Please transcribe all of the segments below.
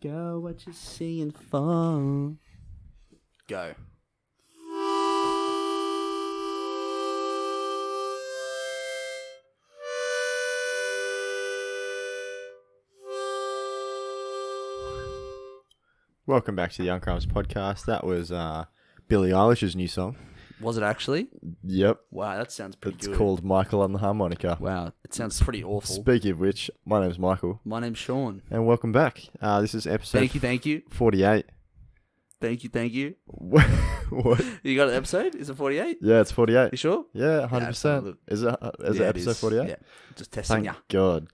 Girl, what you singing for? Go. Welcome back to the Uncrimes podcast. That was Billie Eilish's new song. Was it actually? Yep. Wow, that sounds pretty good. It's called Michael on the Harmonica. Wow, it sounds pretty awful. Speaking of which, my name's Michael. My name's Sean. And welcome back. This is episode Thank you. 48. Thank you. What? You got an episode? Is it 48? Yeah, it's 48. You sure? Yeah, 100%. Is it episode 48? Yeah, just testing Thank ya. God.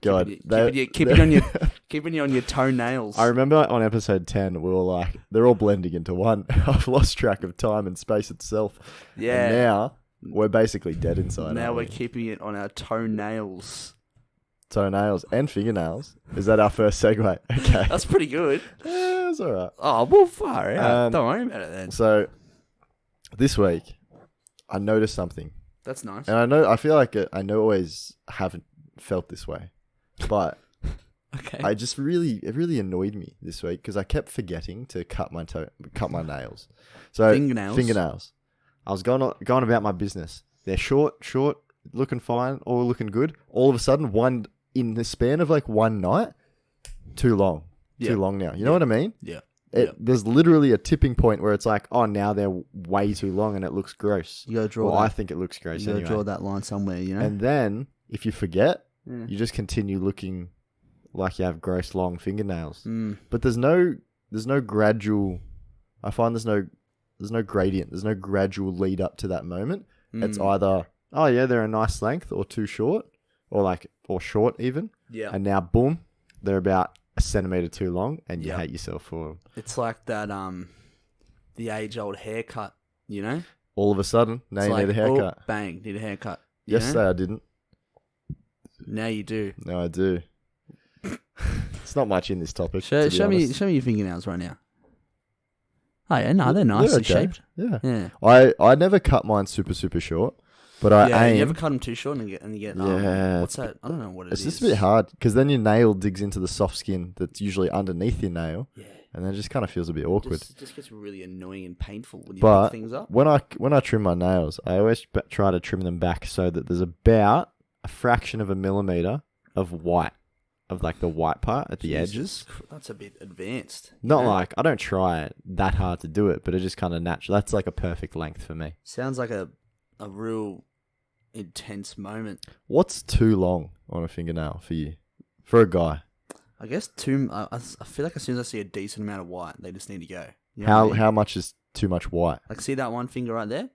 Keeping you on your toenails. I remember on episode 10, we were like, they're all blending into one. I've lost track of time and space itself. Yeah. And now, we're basically dead inside. Now we're keeping it on our toenails. Toenails and fingernails. Is that our first segue? Okay. That's pretty good. Yeah, it's alright. Oh, well, far out. Don't worry about it then. So, this week, I noticed something. That's nice. And I feel like I always haven't felt this way. But okay. it really annoyed me this week because I kept forgetting to cut my nails. So fingernails. I was going about my business. They're short, looking fine, all looking good. All of a sudden, in the span of like one night, too long. Yeah. Too long now. You know what I mean? Yeah. There's literally a tipping point where it's like, oh, now they're way too long and it looks gross. You gotta draw. Well, I think it looks gross anyway. You gotta draw that line somewhere, you know. And then if you forget, you just continue looking like you have gross long fingernails. But there's no gradual. I find there's no gradient. There's no gradual lead up to that moment. It's either, oh yeah, they're a nice length, or too short, or short even. Yeah. And now boom, they're about a centimeter too long, and you hate yourself for them. It's like that the age-old haircut, you know? All of a sudden, now you need a haircut. Oh, bang, need a haircut. Yesterday I didn't. Now you do. No, I do. It's not much in this topic. Show me your fingernails right now. Oh yeah, no, they're nicely shaped. Yeah. I never cut mine super short, but I aim. You ever cut them too short and you get what's that? I don't know what it is. It's just a bit hard because then your nail digs into the soft skin that's usually underneath your nail. Yeah. And then it just kind of feels a bit awkward. It just gets really annoying and painful when you pick things up. When I trim my nails, I always try to trim them back so that there's about a fraction of a millimeter of white. Of like the white part at the edges. That's a bit advanced. Not like, I don't try it that hard to do it, but it's just kind of natural. That's like a perfect length for me. Sounds like a real intense moment. What's too long on a fingernail for you? For a guy? I guess I feel like as soon as I see a decent amount of white, they just need to go. You know how much is too much white? Like, see that one finger right there?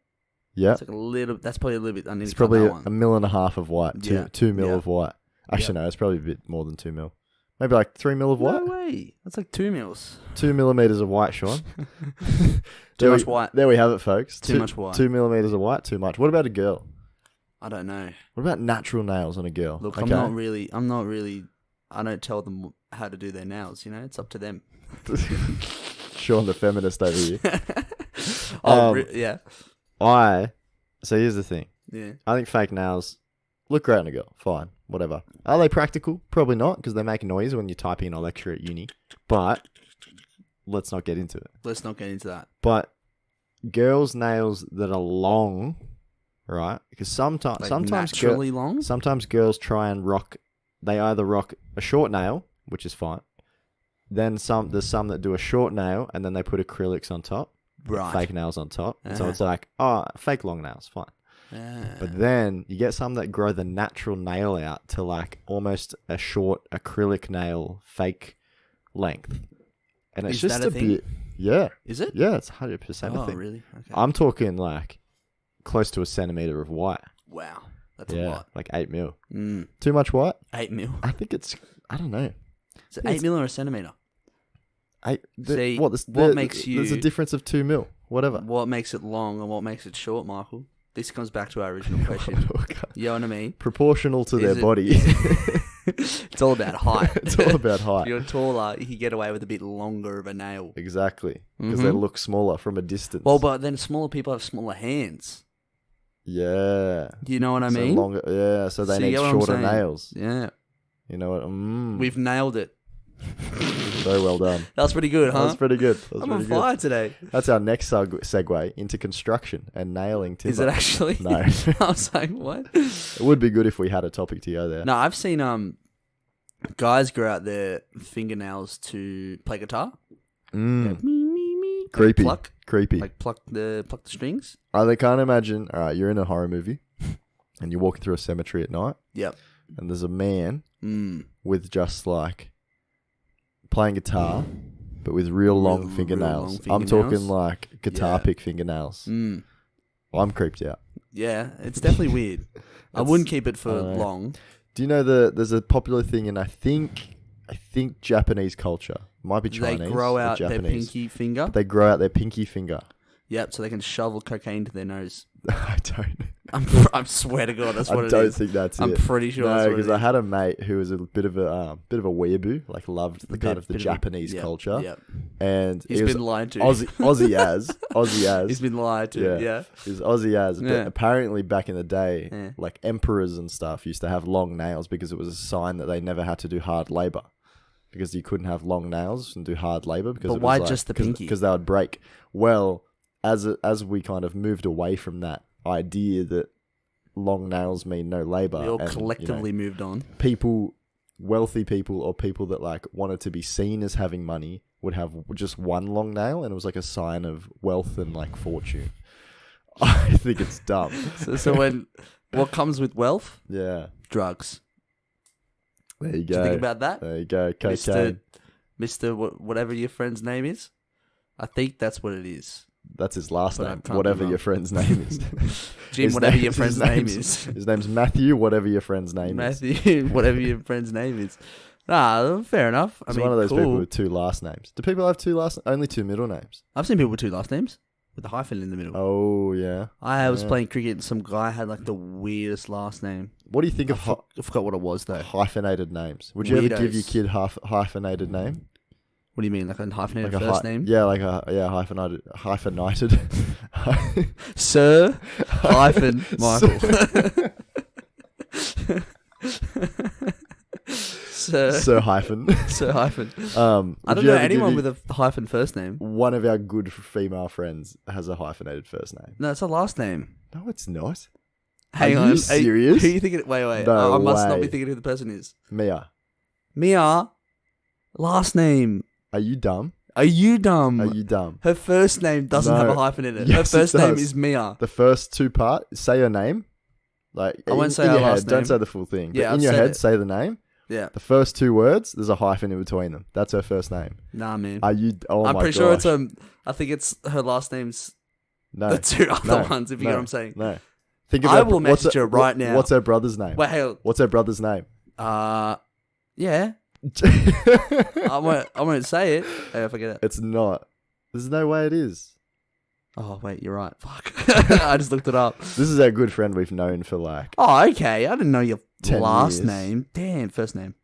Yeah. It's like that's probably a little bit. I need it's to cut probably that one. 1.5 mil of white. 2 mil of white. Actually, no, it's probably a bit more than 2 mil. Maybe like 3 mil of white? No way. That's like 2 mils. 2 millimeters of white, Sean. Too much white. There we have it, folks. Too much white. 2 millimeters of white, too much. What about a girl? I don't know. What about natural nails on a girl? Look, okay. I'm not really, I don't tell them how to do their nails, you know? It's up to them. Sean the feminist over here. Yeah. So here's the thing. Yeah. I think fake nails look great on a girl. Fine. Whatever. Are they practical? Probably not, because they make noise when you're typing in a lecture at uni. But let's not get into it. Let's not get into that. But girls' nails that are long, right? Because sometimes naturally long. Sometimes girls try and rock. They either rock a short nail, which is fine. Then there's some that do a short nail and then they put acrylics on top, right? Fake nails on top. So it's like, fake long nails, fine. But then you get some that grow the natural nail out to like almost a short acrylic nail, fake length, and it's just a bit. Yeah. Is it? Yeah, it's 100% a thing. Oh, really? Okay. I'm talking like close to a centimeter of white. Wow, that's a lot. Like 8 mil. Too much white? 8 mil. I think it's. I don't know. Is it 8 mil or a centimeter? What makes you? There's a difference of 2 mil. Whatever. What makes it long and what makes it short, Michael? This comes back to our original question. You know what I mean? Proportional to their body. It's all about height. It's all about height. If you're taller, you can get away with a bit longer of a nail. Exactly. Because they look smaller from a distance. Well, but then smaller people have smaller hands. Yeah. Do you know what I mean? So they need shorter nails. Yeah. You know what? We've nailed it. Very well done. That was pretty good, huh? That was pretty good. I'm on fire today. That's our next segue into construction and nailing timber. Is it actually? No. I was like, what? It would be good if we had a topic to go there. No, I've seen guys grow out their fingernails to play guitar. Creepy. Pluck. Creepy. Like pluck the strings. I can't imagine. All right, you're in a horror movie and you're walking through a cemetery at night. Yep. And there's a man with just like playing guitar, but with real long fingernails. I'm talking like guitar pick fingernails. I'm creeped out. Yeah, it's definitely weird. I wouldn't keep it for long. Do you know there's a popular thing in I think Japanese culture. It might be Chinese. They grow out their pinky finger. They grow out their pinky finger. Yep, so they can shovel cocaine to their nose. I don't. I swear to God, that's what it is. I don't think that's it. I'm pretty sure that's what it is. because I had a mate who was a bit of a weeaboo, like loved the kind of the Japanese culture. Yep. And he's been lied to. Aussie as. He's been lied to, yeah. He's Aussie as. But apparently back in the day, like emperors and stuff used to have long nails because it was a sign that they never had to do hard labor. Because you couldn't have long nails and do hard labor. But why just the pinky? Because they would break. Well, as we kind of moved away from that idea that long nails mean no labor, we all collectively moved on. Wealthy people or people that like wanted to be seen as having money would have just one long nail, and it was like a sign of wealth and like fortune. I think it's dumb. So when what comes with wealth? Yeah, drugs. There you go. Do you think about that? There you go. Cocaine. Mr. Whatever your friend's name is. I think that's what it is. That's his last name. Whatever your friend's name is. Jim, whatever your friend's name is. His name's Matthew, whatever your friend's name is. Matthew, whatever your friend's name is. Nah, fair enough. He's one of those people with two last names. Do people have only two middle names? I've seen people with two last names. With a hyphen in the middle. Oh, yeah. I was playing cricket and some guy had like the weirdest last name. What do you think of... I forgot what it was though. Hyphenated names. Would you ever give your kid hyphenated name? What do you mean? Like a hyphenated first name? Yeah, like hyphenated. Sir hyphen Michael. Sir hyphen. Sir hyphen. I don't know anyone with a hyphen first name. One of our good female friends has a hyphenated first name. No, it's a last name. No, it's not. Hang on. Are you serious? Who are you thinking? Wait. No I must not way. be thinking who the person is. Mia. Last name. Are you dumb? Are you dumb? Her first name doesn't have a hyphen in it. Yes, her first it does. name is Mia. The first two parts, say her name. Like I won't say in her your last head, name. don't say the full thing. Yeah, but in I've your said head, it. say the name. Yeah. The first two words, there's a hyphen in between them. That's her first name. Nah, man. Are you? Oh I'm my pretty gosh. sure it's I think it's her last name's No. the two other ones. If you get what I'm saying. No. Think of I will message her right now. What's her brother's name? Wait, hang on. What's her brother's name? Yeah. I won't say it. I forget it. It's not. There's no way it is. Oh wait, you're right. Fuck. I just looked it up. This is our good friend we've known for like. Oh, okay. I didn't know your 10 last years. name. Damn, first name.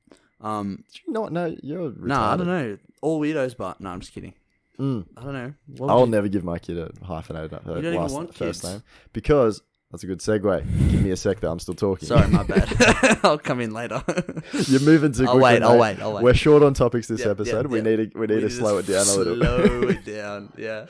Did you not know? You're retarded. Nah, I don't know. All weirdos, but no, I'm just kidding. I don't know. I'll never give my kid a hyphenated You don't even want first kids. name because that's a good segue. Give me a sec, though. I'm still talking. Sorry, my bad. I'll come in later. You're moving too quickly. I'll wait. We're short on topics this Yep, episode. yep, We need to slow it down a little. Slow it down. Yeah.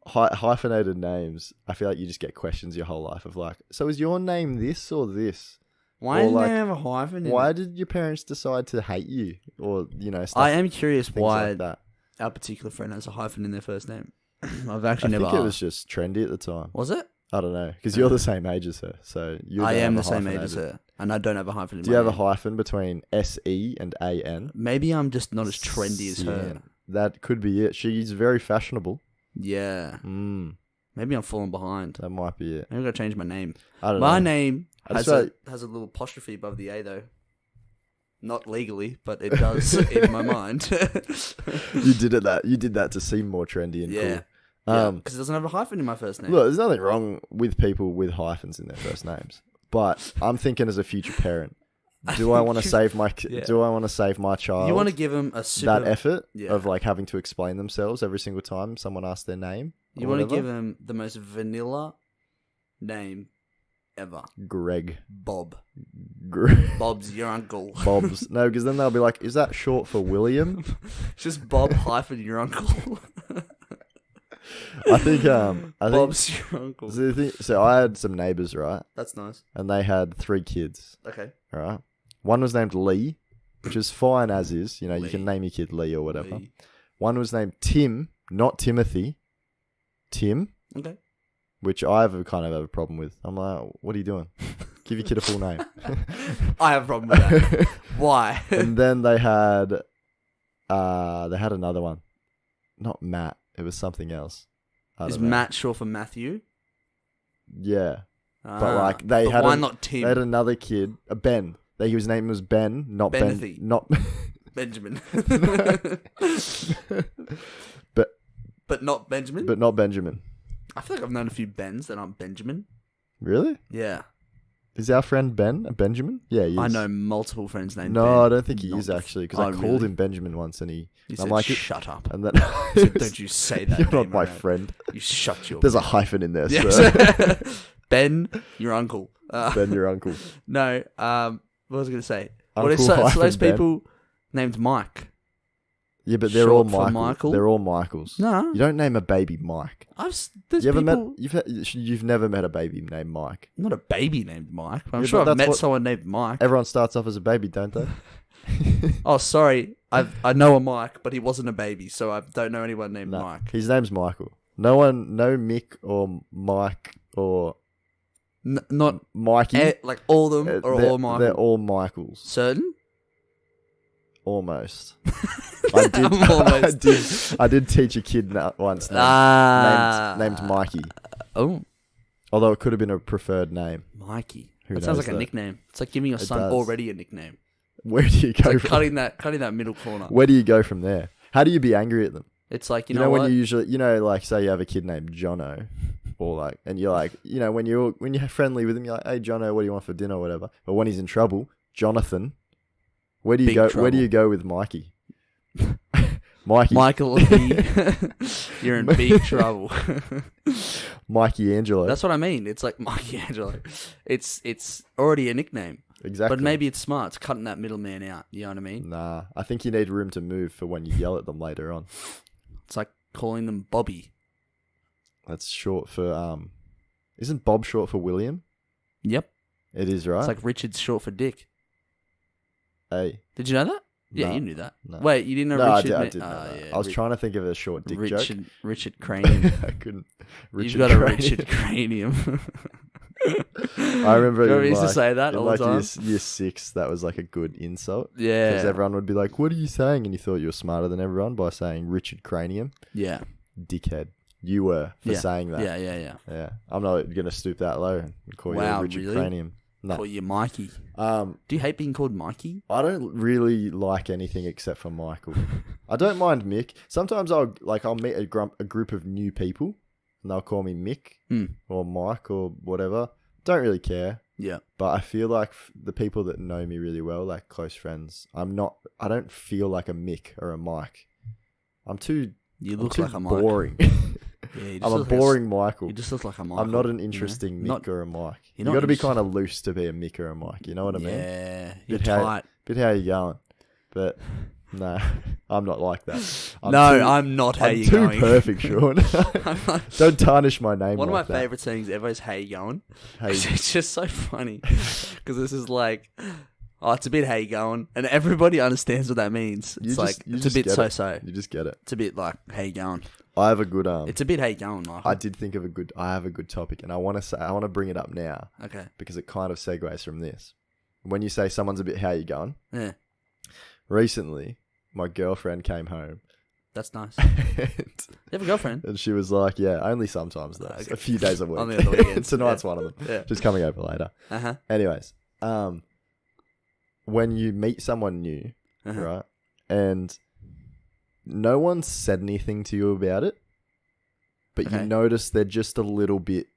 Hyphenated names. I feel like you just get questions your whole life of like, so is your name this or this? Why didn't they have a hyphen in Why it? did your parents decide to hate you? Or, stuff, I am curious why like that. our particular friend has a hyphen in their first name. I've actually I never think it asked. was just trendy at the time. Was it? I don't know. Because you're the same age as her. So I am the same age as her. And I don't have a hyphen in Do my you have name. a hyphen between SE and AN? Maybe I'm just not as trendy as her. That could be it. She's very fashionable. Yeah. Maybe I'm falling behind. That might be it. Maybe I've got to change my name. I don't know. My name has say- a little apostrophe above the A, though. Not legally, but it does in my mind. You did that to seem more trendy and cool. Yeah, because it doesn't have a hyphen in my first name. Look, there's nothing wrong with people with hyphens in their first names, but I'm thinking as a future parent, do I want to save my child? You want to give them a super... that effort of like having to explain themselves every single time someone asks their name? You want to give them the most vanilla name ever. Greg. Bob. Greg. Bob's your uncle. Bob's. No, because then they'll be like, is that short for William? It's just Bob hyphen your uncle. I think Bob's your uncle. So I had some neighbours, right? That's nice. And they had 3 kids. Okay. Right. One was named Lee, which is fine as is. You know, Lee. you can name your kid Lee or whatever. Lee. One was named Tim, not Timothy. Tim. Okay. Which I kind of have a problem with. I'm like, what are you doing? Give your kid a full name. I have a problem with that. Why? And then they had another one. Not Matt. It was something else. Is Matt short for Matthew? Yeah. But like they had why not Tim? They had another kid, Ben. His name was Ben, not Benethy. Ben. Not Benjamin. But not Benjamin? But not Benjamin. I feel like I've known a few Bens that aren't Benjamin. Really? Yeah. Is our friend Ben a Benjamin? Yeah, he is. I know multiple friends named Ben. Ben. I don't think he is actually, because I called him Benjamin once and he I'm said, like, shut up. And then Don't you say that. You're not my friend. You shut your There's a hyphen in there, yes. sir. Ben, your uncle. Ben, your uncle. No, what was I going to say? Uncle so those Ben. people named Mike. Yeah, but they're Short all for Michael. Michael? They're all Michaels. No. You don't name a baby Mike. There's You ever people... you've never met a baby named Mike. Not a baby named Mike. I'm Yeah, sure but I've that's met what- someone named Mike. Everyone starts off as a baby, don't they? Oh, sorry. I know a Mike, but he wasn't a baby, so I don't know anyone named No, Mike. his name's Michael. No Mick or Mike or Not Mikey. like all of them or all Michael. They're all Michaels. Certain? Almost. I did teach a kid once named Mikey. Oh, Although it could have been a preferred name. Mikey. Who That sounds knows like a nickname. It's like giving your son does. already a nickname. Where do you It's go like from cutting that middle corner. Where do you go from there? How do you be angry at them? It's like, You know what? when you usually, like, say you have a kid named Jono, or like, and you're like, when you're friendly with him, you're like, hey Jono, what do you want for dinner or whatever. But when he's in trouble, Jonathan, where do you Big go? trouble. Where do you go with Mikey? Mikey, Michael, you're in big trouble. Mikey Angelo. That's what I mean. It's like Mikey Angelo. It's already a nickname. Exactly. But maybe it's smart. It's cutting that middleman out. You know what I mean? Nah, I think you need room to move for when you yell at them later on. It's like calling them Bobby. That's short for Isn't Bob short for William? Yep. It is, right? It's like Richard's short for Dick. Hey. Did you know that? Yeah, No. you knew that. No. Wait, you didn't know No, Richard? I did know that. Yeah, I was trying to think of a short dick joke. Richard Cranium. I couldn't. You've got a Richard Cranium. I remember Do you want me in, to like, say that in all like the time? year 6, that was like a good insult. Yeah. Because everyone would be like, what are you saying? And you thought you were smarter than everyone by saying Richard Cranium. Yeah. Dickhead. You were for saying that. Yeah. I'm not going to stoop that low and call you a Richard really? Cranium. No. Call you Mikey. Do you hate being called Mikey? I don't really like anything except for Michael. I don't mind Mick. Sometimes I'll meet a group of new people and they'll call me Mick or Mike or whatever. Don't really care. Yeah. But I feel like the people that know me really well, like close friends, I don't feel like a Mick or a Mike. You look like a Mike. Boring. Yeah, I'm a boring Michael. You just look like a Michael. I'm not an interesting Mick or a Mike. You not got to be kind of loose to be a Mick or a Mike. You know what I mean? Yeah. You're Bit tight. how you going. But no, I'm not like that. I'm not how you going. I'm too perfect, Sean. Don't tarnish my name. One of my that. favourite sayings ever is, how you going? Hey. It's just so funny. Because this is like, oh, it's a bit how you going. And everybody understands what that means. It's it's a bit so-so. You just get it. It's a bit like, how you going? I have a good It's a bit how you going, Michael. I have a good topic, and I want to bring it up now. Okay. Because it kind of segues from this. When you say someone's a bit how you going? Yeah. Recently, my girlfriend came home. That's nice. You have a girlfriend? And she was like, yeah, only sometimes though. Okay. A few days a week. Only on the weekends. Tonight's one of them. Yeah. Just coming over later. Uh-huh. Anyways, when you meet someone new, right, and no one said anything to you about it, but you notice they're just a little bit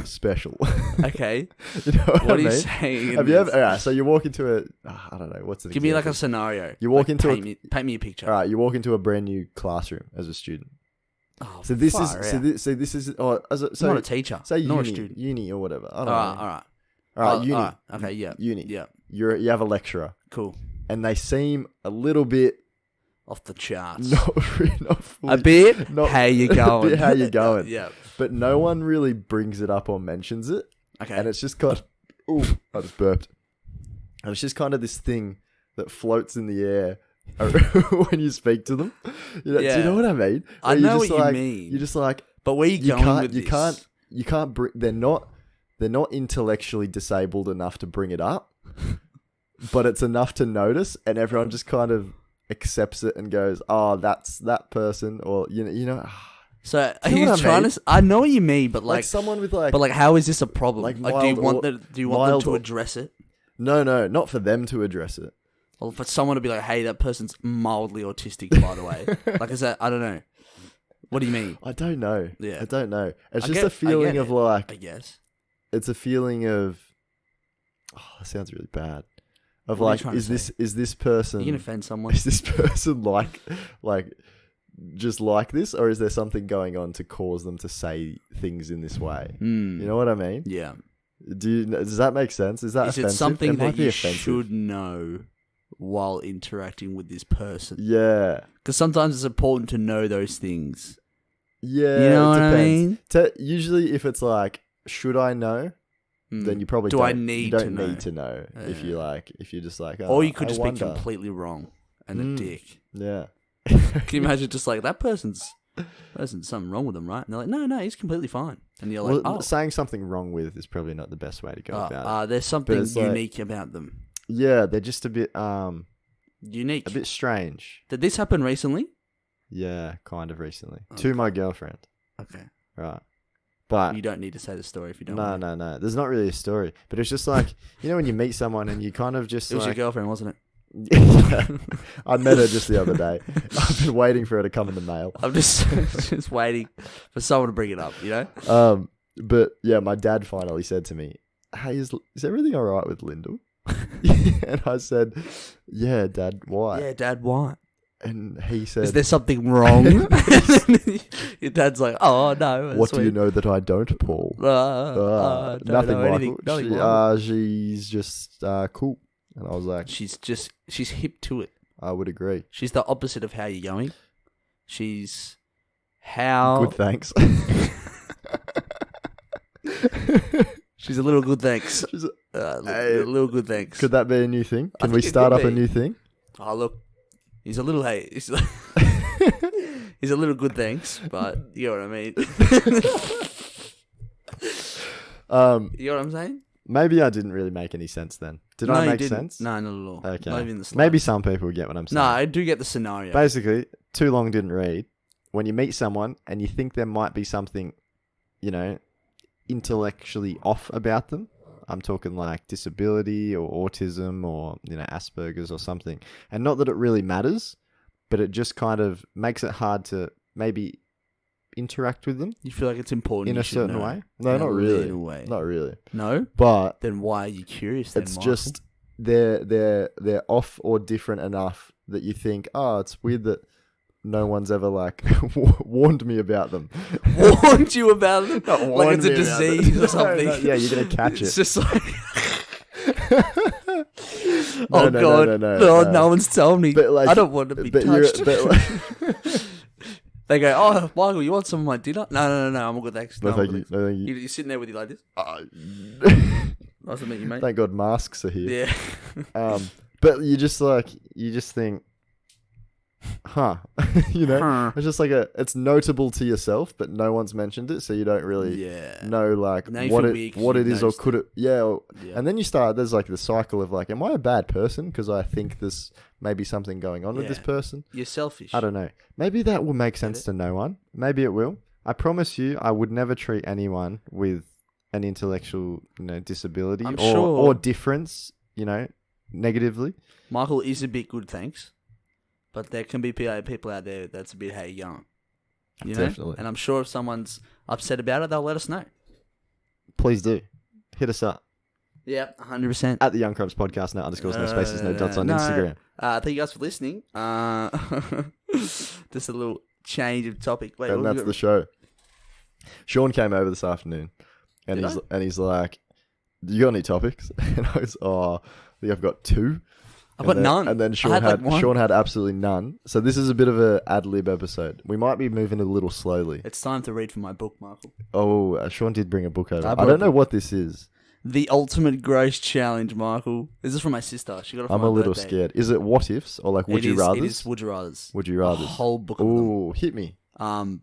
special. Okay. You know what are I you mean? saying? Have you ever? Alright, so you walk into I don't know, what's the Give me like a scenario. You walk into paint me a picture. Alright, you walk into a brand new classroom as a student. Oh, So this far is out. so this is so not a teacher, say nor a uni, student. uni or whatever. I don't All know. right. All right, uni. Okay, yeah. Uni. Yeah. You have a lecturer, Cool. and they seem a little bit Off the charts. not fully, A bit? not- How you going? A bit how you going. Yeah. But no one really brings it up or mentions it, Okay. and it's just kind of, ooh, I just burped. And it's just kind of this thing that floats in the air when you speak to them. Do you know what I mean? I Where know you're just what you mean. You're just like, But where you going with this? you can't. They're not intellectually disabled enough to bring it up, but it's enough to notice, and everyone just kind of accepts it and goes, "Oh, that's that person," or you know. So Do you know he's what I trying mean? to. I know what you mean, but Like someone with like, but like, how is this a problem? like Like, do you mild want or- do you want them mild to or- address it? no, not for them to address it. Or for someone to be like, hey, that person's mildly autistic, by the way. Like, is that? I don't know. What do you mean? I don't know. Yeah. I don't know. It's I just get- a feeling I get of it, like, I guess. it's a feeling of, oh, that sounds really bad. Of What are you like, trying to is say? this person, You can offend someone. is this person like just like this, or is there something going on to cause them to say things in this way? Mm. You know what I mean? Yeah. Does that make sense? Is that Is offensive? it something It might that be you offensive. should know while interacting with this person? Yeah. Because sometimes it's important to know those things. Yeah. You know it what I depends. mean? Usually, if it's like, should I know? Then you probably Do don't, I need you don't to know? need to know if you like, if you're just like, oh, Or you could I just wonder. be completely wrong and a dick. Yeah. Can you imagine just like, that person's something wrong with them, right? And they're like, no, he's completely fine. And you're like, Well, saying something wrong with is probably not the best way to go about it. There's something it's like- unique about them. Yeah, they're just a bit Unique. a bit strange. Did this happen recently? Yeah, kind of recently. Okay. To my girlfriend. Okay. Right. But You don't need to say the story if you don't no, want. no. There's not really a story. But it's just like, you know when you meet someone and you kind of just It was like, your girlfriend, wasn't it? I met her just the other day. I've been waiting for her to come in the mail. I'm just just waiting for someone to bring it up, you know? But yeah, my dad finally said to me, "Hey, is everything all right with Lyndal?" And I said, "Yeah, Dad. Why?" Yeah, Dad, why? And he said, Is there something wrong? Your dad's like, oh, no. "What do you know that I don't, Paul?" Don't Nothing, know anything. Michael. Nothing, She's just cool. And I was like, she's hip to it. I would agree. She's the opposite of how you're going. She's how... Good, thanks. She's a little good, thanks. She's A little good, thanks. Could that be a new thing? Can think we it start could up a be. new thing? Oh, look. He's a little... Hey, he's a little good, thanks. But you know what I mean? You know what I'm saying? Maybe I didn't really make any sense then. Did I make sense? No, not at all. Okay. Not even the slightest. Maybe some people get what I'm saying. No, I do get the scenario. Basically, too long didn't read. When you meet someone and you think there might be something, you know, intellectually off about them. I'm talking like disability or autism or, you know, Asperger's or something. And not that it really matters, but it just kind of makes it hard to maybe interact with them You feel like it's important in you a should certain know. way. No, In a not really. little way. Not really. No? But Then why are you curious then, it's Michael? just they're off or different enough that you think, oh, it's weird that no one's ever like warned me about them. Warned you about it? Not Like warned it's a me about it. disease or No, something. no, yeah, you're gonna catch It's it. just like... No, oh, no, God. No one's telling me. But, like, I don't want to be but you're- touched. but, like- They go, oh, Michael, you want some of my dinner? No, I'm all good, thanks. No, I'm thank all you. good, No, thank thanks. you. You're sitting there with you like this. Nice to meet you, mate. Thank God masks are here. Yeah. But you just think, huh? You know, Huh. it's just like it's notable to yourself, but no one's mentioned it, so you don't really Yeah. know like Now you what feel it weird 'cause what you it is or noticed could it. Yeah, Yeah. and then you start. There's like the cycle of like, am I a bad person because I think there's maybe something going on with this Yeah. person? You're selfish. I don't know. Maybe that will make sense it? to no one. Maybe it will. I promise you, I would never treat anyone with an intellectual, you know, disability I'm or sure- difference, you know, negatively. Michael is a bit good, thanks. But there can be people out there that's a bit, hey, young. You know? Definitely. And I'm sure if someone's upset about it, they'll let us know. Please do. Hit us up. Yeah, 100%. At the Young Crubs Podcast, no underscores, no spaces, no dots on Instagram. Thank you guys for listening. Just a little change of topic. Wait, and that's the show. Sean came over this afternoon, and he's like, "You got any topics?" And I was, "Oh, I think I've got two." I've got none. And then Sean had absolutely none. So this is a bit of a ad lib episode. We might be moving a little slowly. It's time to read from my book, Michael. Oh, Sean did bring a book over. I don't know what this is. The Ultimate Gross Challenge, Michael. This is from my sister. She got it for my I'm a little birthday. scared. Is it what ifs or like would you rather? It is would you rathers. Would you rather? A whole book of them. Ooh, hit me. And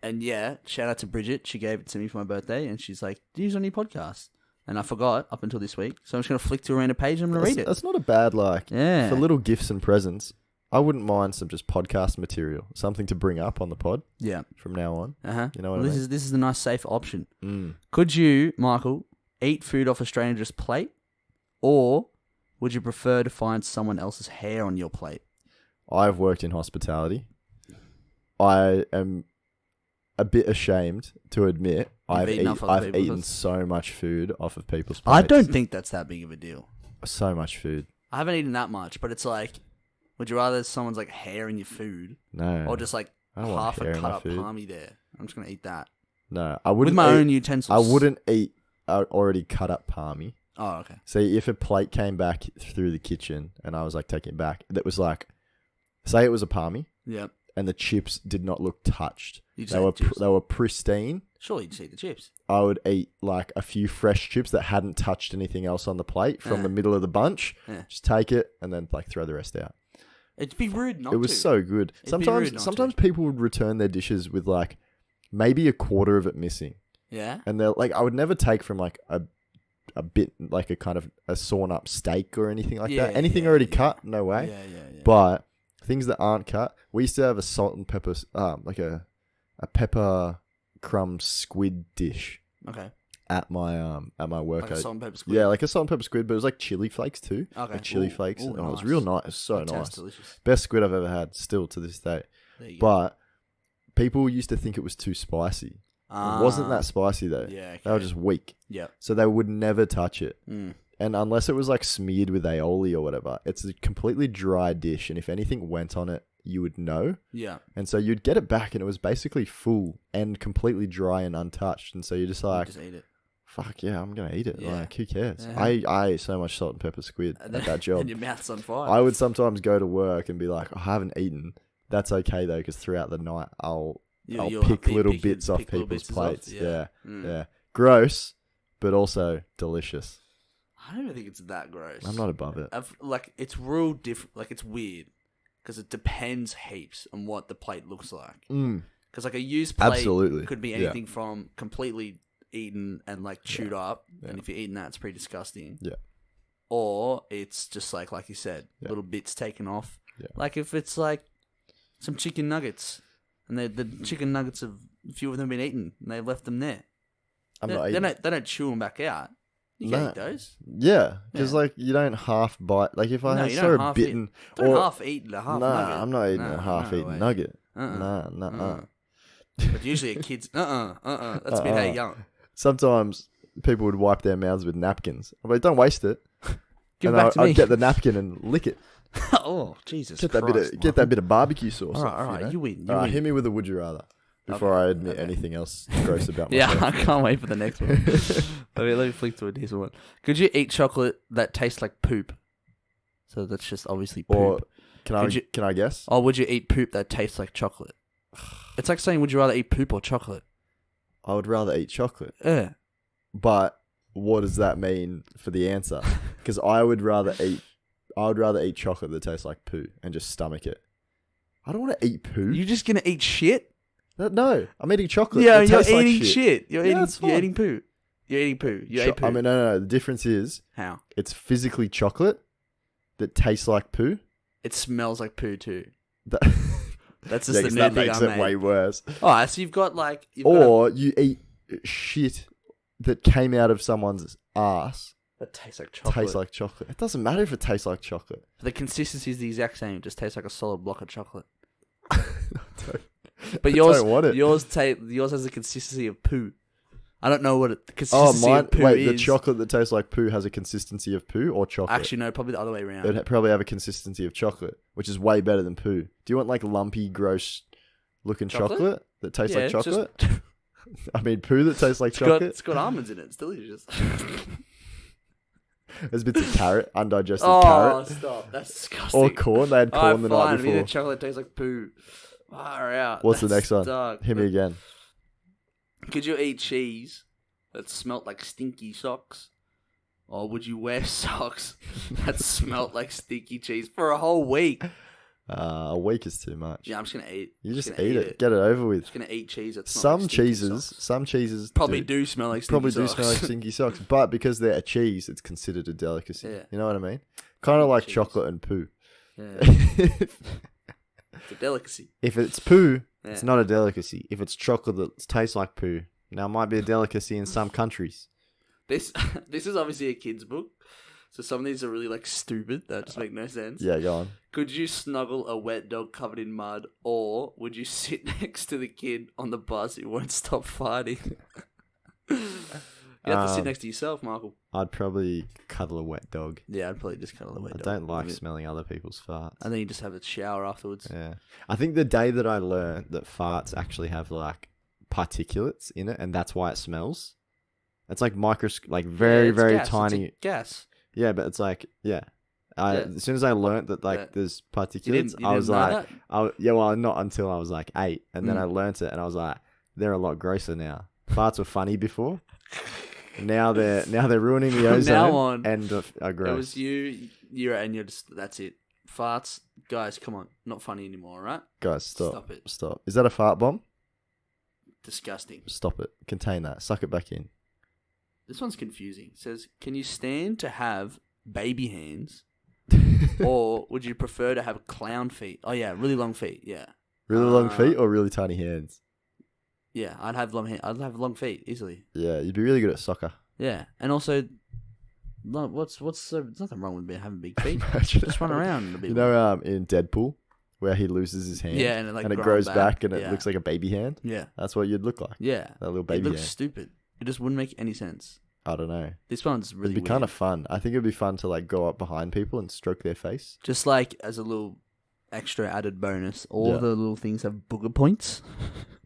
yeah, shout out to Bridget. She gave it to me for my birthday, and she's like, "Do you use it on your podcast?" And I forgot up until this week, so I'm just gonna flick to a random page and I'm gonna read it. That's not a bad for little gifts and presents. I wouldn't mind some just podcast material, something to bring up on the pod. Yeah, from now on. You know what I mean? This is a nice safe option. Could you, Michael, eat food off a stranger's plate, or would you prefer to find someone else's hair on your plate? I've worked in hospitality. I am a bit ashamed to admit I've eaten so much food off of people's plates. I don't think that's that big of a deal. So much food. I haven't eaten that much, but it's like, would you rather someone's like hair in your food? No. Or just like half a cut up palmy there? I'm just going to eat that. No, I wouldn't. With my own utensils. I wouldn't eat already cut up palmy. Oh, okay. See, if a plate came back through the kitchen and I was like taking it back, that was like, say it was a palmy. Yep. And the chips did not look touched. They were pristine. Surely you'd just eat the chips. I would eat like a few fresh chips that hadn't touched anything else on the plate from the middle of the bunch. Just take it and then like throw the rest out. It'd be rude not to. It was so good. Sometimes people would return their dishes with like maybe a quarter of it missing. Yeah. And they're like, I would never take from like a bit like a kind of a sawn up steak or anything like that. Anything already cut, no way. Yeah. But things that aren't cut, we used to have a salt and pepper, like a pepper crumb squid dish. Okay. At my work. Like a salt and pepper squid. Yeah, like a salt and pepper squid, but it was like chili flakes too. Okay. Like chili flakes. Nice. It was real nice. It was so nice. Delicious. Best squid I've ever had, still to this day. But people used to think it was too spicy. It wasn't that spicy though. Yeah. Okay. They were just weak. Yeah. So they would never touch it. And unless it was like smeared with aioli or whatever, it's a completely dry dish. And if anything went on it, you would know. Yeah. And so you'd get it back and it was basically full and completely dry and untouched. And so you're just like, just eat it. Fuck yeah, I'm going to eat it. Yeah. Like, who cares? Uh-huh. I ate so much salt and pepper squid at that job. And your mouth's on fire. I would sometimes go to work and be like, I haven't eaten. That's okay though, because throughout the night, I'll pick little bits off people's plates. Yeah. Gross, but also delicious. I don't even think it's that gross. I'm not above it. It's real different. Like, it's weird because it depends heaps on what the plate looks like. Because like a used plate could be anything from completely eaten and like chewed up, and if you're eating that, it's pretty disgusting. Yeah. Or it's just like you said, little bits taken off. Yeah. Like if it's like some chicken nuggets, and the chicken nuggets a few of them have been eaten, and they left them there. They don't chew them back out. You can eat those. Yeah, because like you don't half bite. Like if I saw a bitten, don't half eat a half nugget. I'm not eating a half-eaten nugget. But usually a kid's That's a bit how young. Sometimes people would wipe their mouths with napkins. I'm like, don't waste it. Give it back to me. I'd get the napkin and lick it. Oh Jesus! Get that bit of barbecue sauce. All right, you win. All right, hit me with a would you rather. Before I admit anything else gross about myself. Yeah, I can't wait for the next one. Let me flick to a decent one. Could you eat chocolate that tastes like poop? So that's just obviously poop. Or can I guess? Or would you eat poop that tastes like chocolate? It's like saying, would you rather eat poop or chocolate? I would rather eat chocolate. Yeah. But what does that mean for the answer? Because I would rather eat chocolate that tastes like poo and just stomach it. I don't want to eat poo. You're just gonna eat shit? No, I'm eating chocolate. Yeah, you're eating like shit. You're eating poo. You're eating poo. You ate poo. I mean, no. The difference is how it's physically chocolate that tastes like poo. It smells like poo too. That's just the new thing that makes it way worse. Alright, so you've got like... you eat shit that came out of someone's ass. That tastes like chocolate. It doesn't matter if it tastes like chocolate. The consistency is the exact same. It just tastes like a solid block of chocolate. But yours has the consistency of poo. I don't know what the consistency of poo is. The chocolate that tastes like poo has a consistency of poo or chocolate? Actually, no, probably the other way around. It'd probably have a consistency of chocolate, which is way better than poo. Do you want like lumpy, gross looking chocolate that tastes like it's chocolate. just- I mean, poo that tastes like chocolate. It's got almonds in it. It's delicious. There's bits of carrot, undigested Oh, carrot. stop. That's disgusting. Or corn. They had corn the night fine. before. Chocolate tastes like poo. Far out. What's the That's next one? dark. Hit me again. Could you eat cheese that smelt like stinky socks? Or would you wear socks that smelt like stinky cheese for a whole week? A week is too much. Yeah, I'm just gonna eat. You just eat it. Get it over with. Just gonna eat cheese. That Some like stinky cheeses socks. Probably do smell like stinky socks. do smell like stinky socks, but because they're a cheese, it's considered a delicacy. Yeah. You know what I mean? Kind of like cheese. chocolate and poo. Yeah. It's a delicacy. If it's poo, Yeah. it's not a delicacy. If it's chocolate that tastes like poo, now it might be a delicacy in some countries. This is obviously a kid's book, so some of these are really like stupid. That just make no sense. Yeah, go on. Could you snuggle a wet dog covered in mud, or would you sit next to the kid on the bus who won't stop farting? You have to sit next to yourself, Michael. I'd probably cuddle a wet dog. Yeah, I'd probably just cuddle a wet I dog. don't like smelling other people's farts. And then you just have a shower afterwards. Yeah. I think the day that I learned that farts actually have like particulates in it, and that's why it smells. It's like like very, it's very gas. tiny. It's gas. Yeah, but it's like, as soon as I learned that like there's particulates, You I was didn't know like, that? well, not until I was like 8, and then I learnt it, and I was like, they're a lot grosser now. Farts were funny before. Now they're ruining the ozone. Now on, and are gross. It was you're and you're just, that's it. Farts, guys, come on, not funny anymore, right? Guys, stop. Stop it. Stop. Is that a fart bomb? Disgusting. Stop it. Contain that. Suck it back in. This one's confusing. It says, can you stand to have baby hands, or would you prefer to have clown feet? Oh yeah, really long feet. Yeah. Really long feet or really tiny hands? Yeah, I'd have long feet easily. Yeah, you'd be really good at soccer. Yeah, and also, what's there's nothing wrong with having big feet. Just run around a bit. You know, in Deadpool, where he loses his hand, yeah, and it grows back and it looks like a baby hand. Yeah, that's what you'd look like. Yeah, that little baby hand. It looks stupid. It just wouldn't make any sense. I don't know. This one's really It'd be kind of fun. I think it'd be fun to like go up behind people and stroke their face. Just like as a little extra added bonus, all the little things have booger points.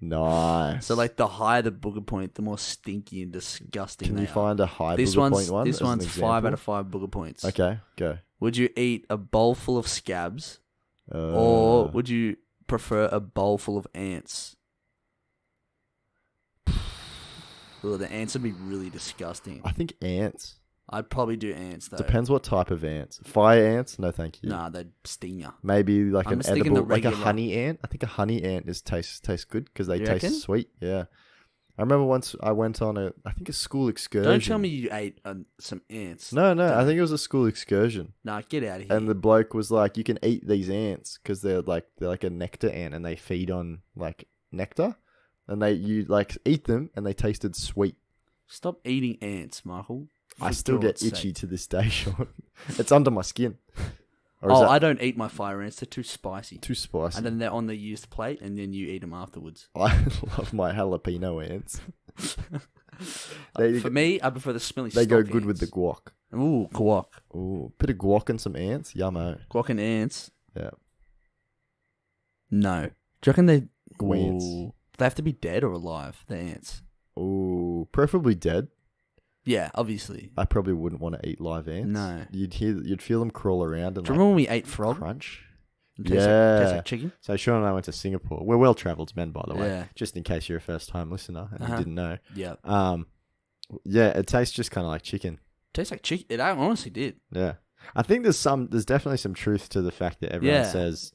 Nice. So like the higher the booger point, the more stinky and disgusting they are. Can you find a high booger point one? This one's 5 out of 5 booger points. Okay, go. Would you eat a bowl full of scabs, or would you prefer a bowl full of ants? Well, the ants would be really disgusting. I think ants. I'd probably do ants though. Depends what type of ants. Fire ants? No, thank you. Nah, they'd sting you. Maybe like an edible, like a honey ant. I think a honey ant tastes good because they taste sweet. Yeah. I remember once I went on a school excursion. Don't tell me you ate some ants. No, I think it was a school excursion. Nah, get out of here. And the bloke was like, "You can eat these ants because they're like a nectar ant and they feed on like nectar, and you like eat them and they tasted sweet." Stop eating ants, Michael. I still get itchy to this day, Sean. It's under my skin. I don't eat my fire ants. They're too spicy. Too spicy. And then they're on the used plate, and then you eat them afterwards. I love my jalapeno ants. For me, I prefer the smelly They go good ants. with the guac. Ooh, guac. Ooh, bit of guac and some ants. Yummo. Guac and ants? Yeah. No. Do you reckon they... Ants. They have to be dead or alive, the ants? Ooh, preferably dead. Yeah, obviously. I probably wouldn't want to eat live ants. No. You'd feel them crawl around and do you remember when we ate frog? Crunch. Tastes like chicken. So Sean and I went to Singapore. We're well-travelled men, by the way. Yeah. Just in case you're a first-time listener and you didn't know. Yeah. Yeah, it tastes just kind of like chicken. Tastes like chicken. It honestly did. Yeah. I think there's definitely some truth to the fact that everyone says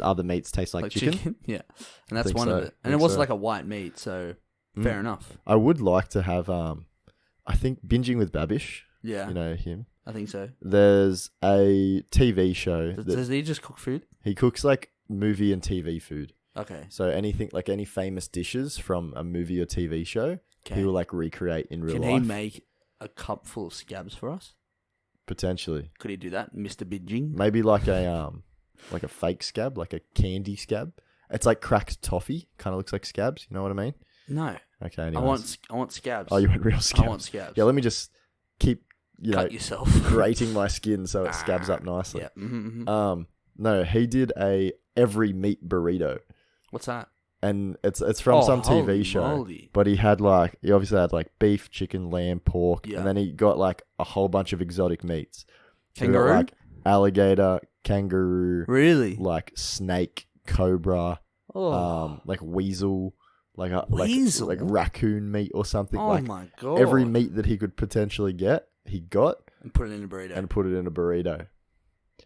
other meats taste like chicken. Yeah. And that's one of it. And it was like a white meat, so fair enough. I would like to have I think Binging with Babish. Yeah. You know him. I think so. There's a TV show. Does he just cook food? He cooks like movie and TV food. Okay. So anything, like any famous dishes from a movie or TV show, he will like recreate in real life. Can he make a cup full of scabs for us? Potentially. Could he do that, Mr. Binging? Maybe like a fake scab, like a candy scab. It's like cracked toffee. Kind of looks like scabs. You know what I mean? No. Okay. Anyways. I want scabs. Oh, you want real scabs? I want scabs. Yeah. Let me just keep cut yourself, grating my skin so it scabs up nicely. Yeah. Mm-hmm. No, he did a every meat burrito. What's that? And it's from some TV show. Moly. But he obviously had like beef, chicken, lamb, pork, and then he got like a whole bunch of exotic meats. Kangaroo? So like alligator, kangaroo, really, like snake, cobra, like weasel, like like raccoon meat or something. Oh like my god! Every meat that he could potentially get, he got and put it in a burrito.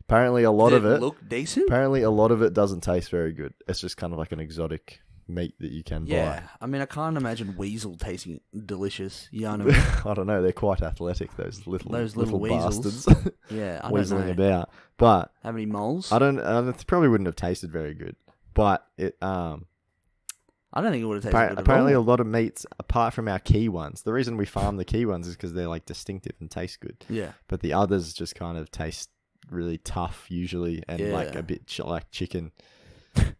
Apparently, a lot of it look decent. Apparently, a lot of it doesn't taste very good. It's just kind of like an exotic meat that you can buy. Yeah, I mean, I can't imagine weasel tasting delicious. You know what I mean? I don't know. They're quite athletic. Those little weasels. bastards. Yeah, I weaseling don't know. about. But how many moles? It probably wouldn't have tasted very good. But it I don't think it would have tasted good apparently at all. a lot of meats, apart from our key ones, the reason we farm the key ones is because they're like distinctive and taste good. Yeah. But the others just kind of taste really tough usually, and like a bit like chicken.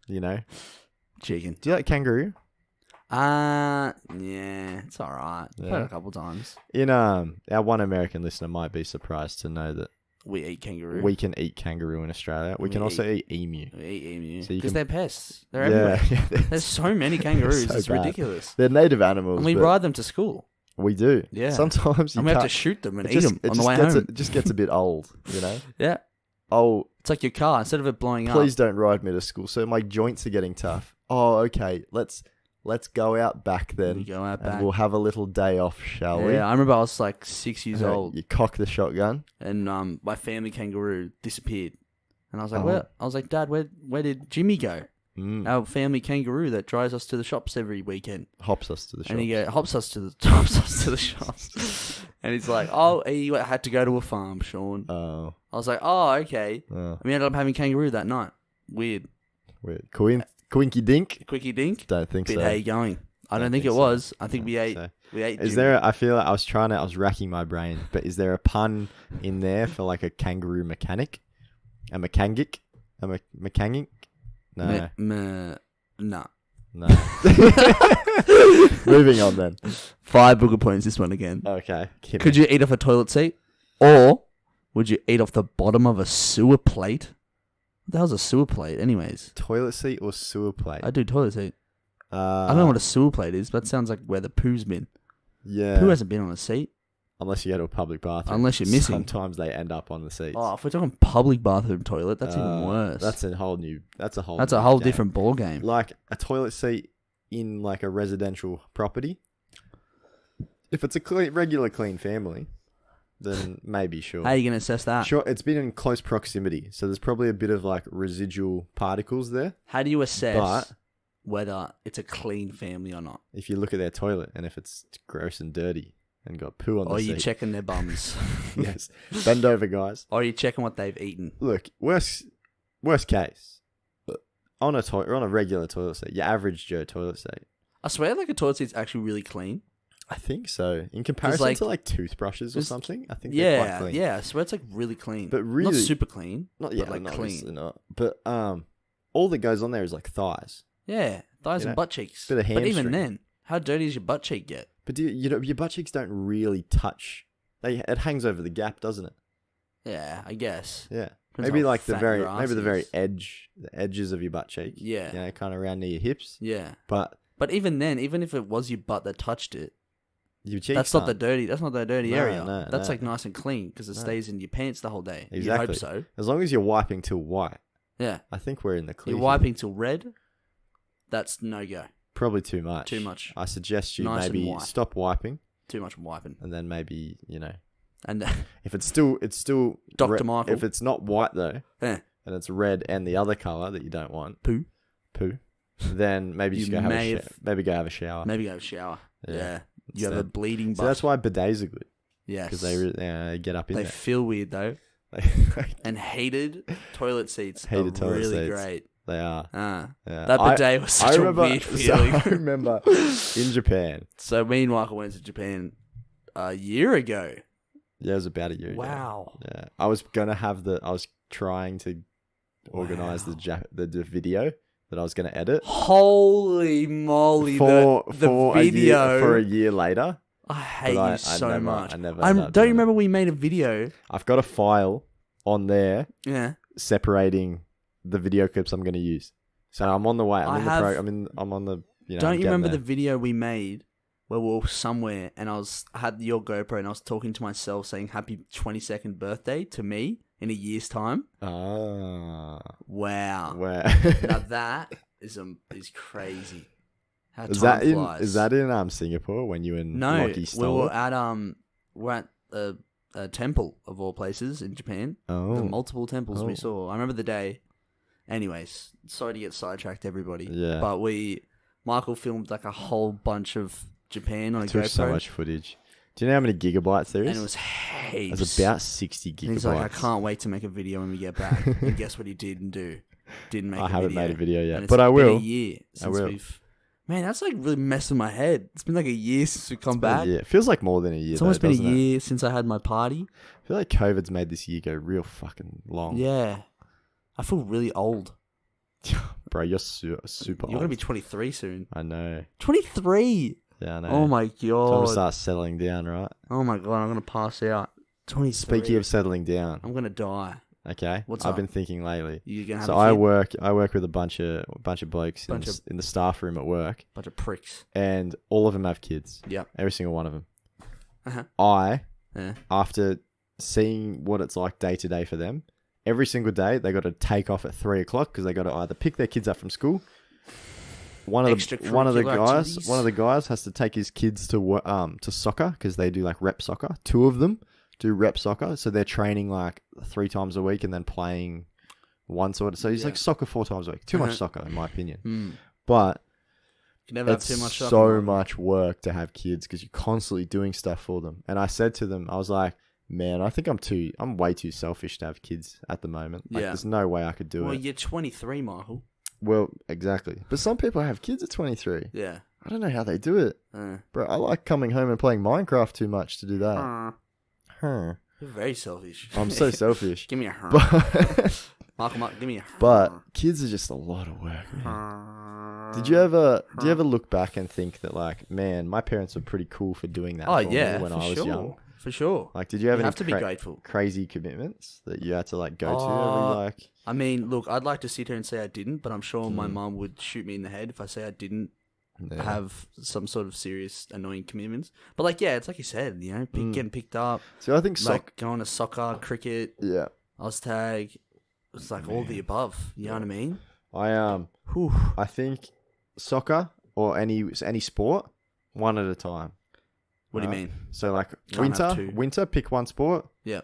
You know, chicken. Do you like kangaroo? Yeah, it's all right. Yeah. I've had it a couple times. Our one American listener might be surprised to know that we eat kangaroo. We can eat kangaroo in Australia. We can also eat emu. We eat emu So because they're pests. They're everywhere. There's so many kangaroos. So it's bad. ridiculous. They're native animals. And we ride them to school. We do. Yeah. Sometimes we have to shoot them and eat them on the way home. It just gets a bit old, you know? Yeah. Oh, it's like your car. Instead of it blowing up. Please don't ride me to school. So my joints are getting tough. Oh, okay. Let's go out back then. And we'll have a little day off, shall we? Yeah, I remember I was like 6 years old. You cock the shotgun. And my family kangaroo disappeared. And I was like, "Where?" I was like, "Dad, where did Jimmy go? Our family kangaroo that drives us to the shops every weekend." Hops us to the shops. And he hops us to the shops. And he's like, "Oh, he had to go to a farm, Sean." Oh. I was like, "Oh, okay." We ended up having kangaroo that night. Weird. Quinky dink? Quickie dink? Don't think so. How you going? I don't think it was. I think we ate. We ate. Is there? I feel like I was racking my brain, but is there a pun in there for like a kangaroo mechanic, a mechanic, mechanic? No. No. No. Moving on then. 5 booger points. This one again. Okay. Could you eat off a toilet seat, or would you eat off the bottom of a sewer plate? What the hell's a sewer plate, anyways? Toilet seat or sewer plate? I do toilet seat. I don't know what a sewer plate is, but that sounds like where the poo's been. Yeah. Poo hasn't been on a seat. Unless you go to a public bathroom. Unless you're missing. Sometimes they end up on the seats. Oh, if we're talking public bathroom toilet, that's even worse. That's a whole different ball game. Like a toilet seat in like a residential property. If it's a regular clean family, then maybe sure. How are you going to assess that? Sure, it's been in close proximity, so there's probably a bit of like residual particles there. How do you assess whether it's a clean family or not? If you look at their toilet and if it's gross and dirty and got poo on the seat. Or are you checking their bums? Yes. Bend over, guys. Or are you checking what they've eaten? Look, worst case, on a regular toilet seat, your average Joe toilet seat. I swear like a toilet seat's actually really clean. I think so. In comparison to like toothbrushes or something, I think they're quite clean. Yeah, I swear it's like really clean. But really... Not super clean, but like clean. Not. But all that goes on there is like thighs. Yeah, thighs and butt cheeks. Bit of hamstring. But even then, how dirty does your butt cheek get? But your butt cheeks don't really touch. It hangs over the gap, doesn't it? Yeah, I guess. Yeah. Depends maybe how like fat the your ass very is. the edges of your butt cheek. Yeah. You know, kind of around near your hips. Yeah. But even then, even if it was your butt that touched it, your cheeks that's not the dirty area. No, that's like nice and clean because it stays in your pants the whole day. Exactly. You hope so. As long as you're wiping till white. Yeah. I think we're in the clear. You're wiping till red. That's no go. Probably too much. Too much. I suggest you Nice maybe and white. stop wiping. Too much wiping. And then maybe, And if it's still Dr. Michael. If it's not white though, and it's red and the other color that you don't want, poo, then maybe just go have a shower. Maybe go have a shower. Maybe go have a shower. Yeah. You have a Instead. bleeding butt. So that's why bidets are good. Yes. Because they get up in They there. feel weird though. And heated toilet seats are really great. They are. Yeah. That bidet was such a weird feeling. I remember in Japan. So me and Michael went to Japan a year ago. Yeah, it was about a year ago. Wow. Yeah. I was trying to organize the video that I was going to edit. Holy moly. The video. For a year later. I hate you so much. I never don't you remember we made a video? I've got a file on there Yeah. separating the video clips I'm going to use. So I'm on the way. I I'm on the. Don't you remember the video we made where we were somewhere and I had your GoPro and I was talking to myself saying happy 22nd birthday to me in a year's time? Ah. Wow. Now that is crazy. How Is time that flies. Is that in Singapore when you and Lockie stole we're at a temple of all places in Japan. Oh. The multiple temples we saw. I remember the day. Anyways, sorry to get sidetracked, everybody. Yeah. But Michael filmed like a whole bunch of Japan on a GoPro. Took so much footage. Do you know how many gigabytes there is? And it was heaps. It was about 60 gigabytes. And he's like, I can't wait to make a video when we get back. And guess what he didn't do? Didn't make a video. I haven't made a video yet. And But I will. Been a year since we've... Man, that's like really messing my head. It's been like a year since we've come back. Yeah, it feels like more than a year. It's almost been a year since I had my party. I feel like COVID's made this year go real fucking long. Yeah. I feel really old. Bro, you're super old. You're going to be 23 soon. I know. 23! Yeah, I know. Oh my god. So I'm going to start settling down, right? Oh my god, I'm going to pass out. 23. Speaking of settling down. I'm going to die. Okay. What's I've up? been thinking lately. You gonna have so a kid? I work with a bunch of blokes in the staff room at work. Bunch of pricks. And all of them have kids. Yep. Every single one of them. Uh-huh. After seeing what it's like day to day for them, every single day they got to take off at 3:00 because they got to either pick their kids up from school. One of the guys has to take his kids to soccer because they do like rep soccer. 2 of them do rep soccer, so they're training like 3 times a week and then playing once or so. He's like soccer 4 times a week. Too much soccer, in my opinion. But you can never have too much soccer. So much work to have kids because you're constantly doing stuff for them. And I said to them, I was like, man, I think I'm way too selfish to have kids at the moment. Like, there's no way I could do it. Well, you're 23, Michael. Well, exactly. But some people have kids at 23. Yeah. I don't know how they do it. Bro, I like coming home and playing Minecraft too much to do that. You're very selfish. I'm so selfish. Give me a Michael, give me a But kids are just a lot of work, man. Do you ever look back and think that, like, man, my parents were pretty cool for doing that for me when I was young? For sure. Like, did you have any to be grateful. Crazy commitments that you had to, like, go to every, like... I mean, look, I'd like to sit here and say I didn't, but I'm sure my mum would shoot me in the head if I say I didn't have some sort of serious annoying commitments. But, like, yeah, it's like you said, you know, getting picked up. So I think like going to soccer, cricket, yeah, Oztag. It's like all the above. You know what I mean? I think soccer or any sport, one at a time. What do you mean? So like winter, pick one sport. Yeah.